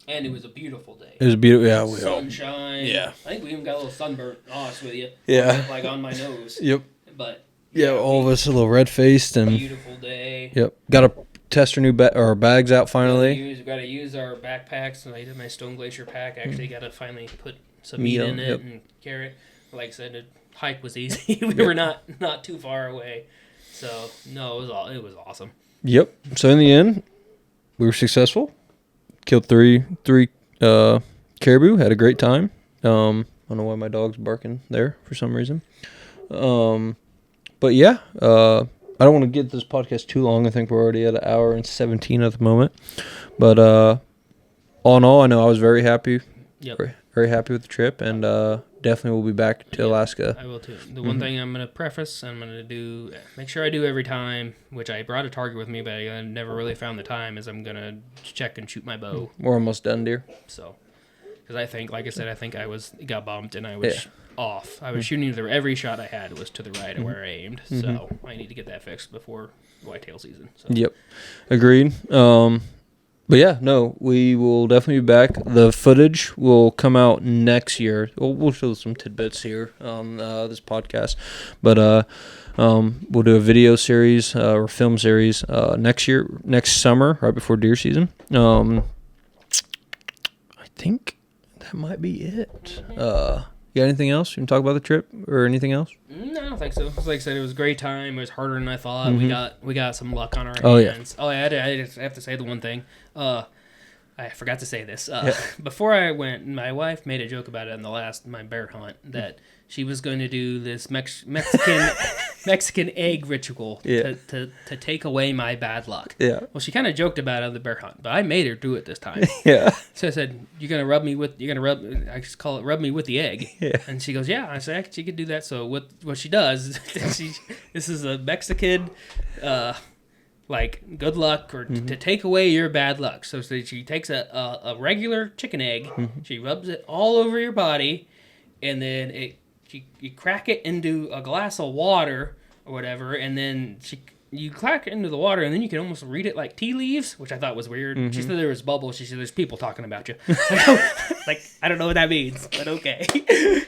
And it was a beautiful day.
It was beautiful, yeah.
Sunshine.
Yeah.
I think we even got a little sunburnt, honest with you.
Yeah.
Like on my nose.
Yep.
But...
Yeah, all of us a little red-faced and...
Beautiful day.
Yep. Got to test our new bags out finally.
We got to use our backpacks. And I did my Stone Glacier pack. Actually got to finally put some meat in it and carry it. Like I said, the hike was easy. We were not too far away. So, no, it was awesome.
Yep. So, in the end, we were successful. Killed three caribou. Had a great time. I don't know why my dog's barking there for some reason. But, yeah, I don't want to get this podcast too long. I think we're already at 1 hour and 17 at the moment. But all in all, I know I was very happy.
Yep.
very happy with the trip, and definitely we'll be back to Alaska.
I will too. The one thing I'm going to preface, I'm going to do, make sure I do every time, which I brought a target with me, but I never really found the time, is I'm going to check and shoot my bow.
We're almost done, deer.
So, because I think, like I said, I think got bumped and I was off. I was shooting every shot I had was to the right of where I aimed. So I need to get that fixed before whitetail season. So.
Yep, agreed. But yeah, no, we will definitely be back. The footage will come out next year. We'll show some tidbits here on this podcast, but we'll do a video series or film series next summer, right before deer season. I think that might be it. You got anything else? You can talk about the trip or anything else?
No, I don't think so. Like I said, it was a great time. It was harder than I thought. We got some luck on our hands. Oh, yeah. I just have to say the one thing. I forgot to say this. Before I went, my wife made a joke about it in my bear hunt that she was going to do this Mexican egg ritual to take away my bad luck. Yeah. Well, she kind of joked about it on the bear hunt, but I made her do it this time. So I said, rub me with the egg. Yeah. And she goes, yeah. I said, she could do that. So what she does, this is a Mexican, like good luck or to take away your bad luck. So she takes a regular chicken egg, she rubs it all over your body, and then you crack it into a glass of water or whatever, and then you crack it into the water, and then you can almost read it like tea leaves, which I thought was weird. She said there was bubbles. She said there's people talking about you. Like, I don't know what that means, but okay.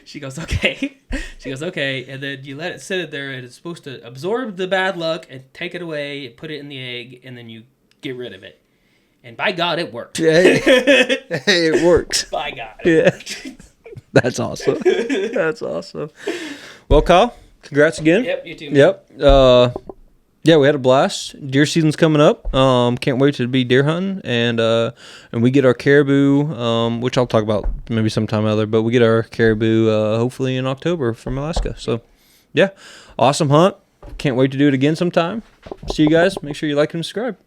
She goes, okay. And then you let it sit there, and it's supposed to absorb the bad luck and take it away, put it in the egg, and then you get rid of it. And by God, it worked.
Hey, it works.
By God, it worked.
That's awesome. That's awesome. Well, Kyle, congrats again.
Yep, you too.
Yep. Yeah, we had a blast. Deer season's coming up. Can't wait to be deer hunting, and we get our caribou, which I'll talk about maybe sometime other. But we get our caribou hopefully in October from Alaska. So, yeah, awesome hunt. Can't wait to do it again sometime. See you guys. Make sure you like and subscribe.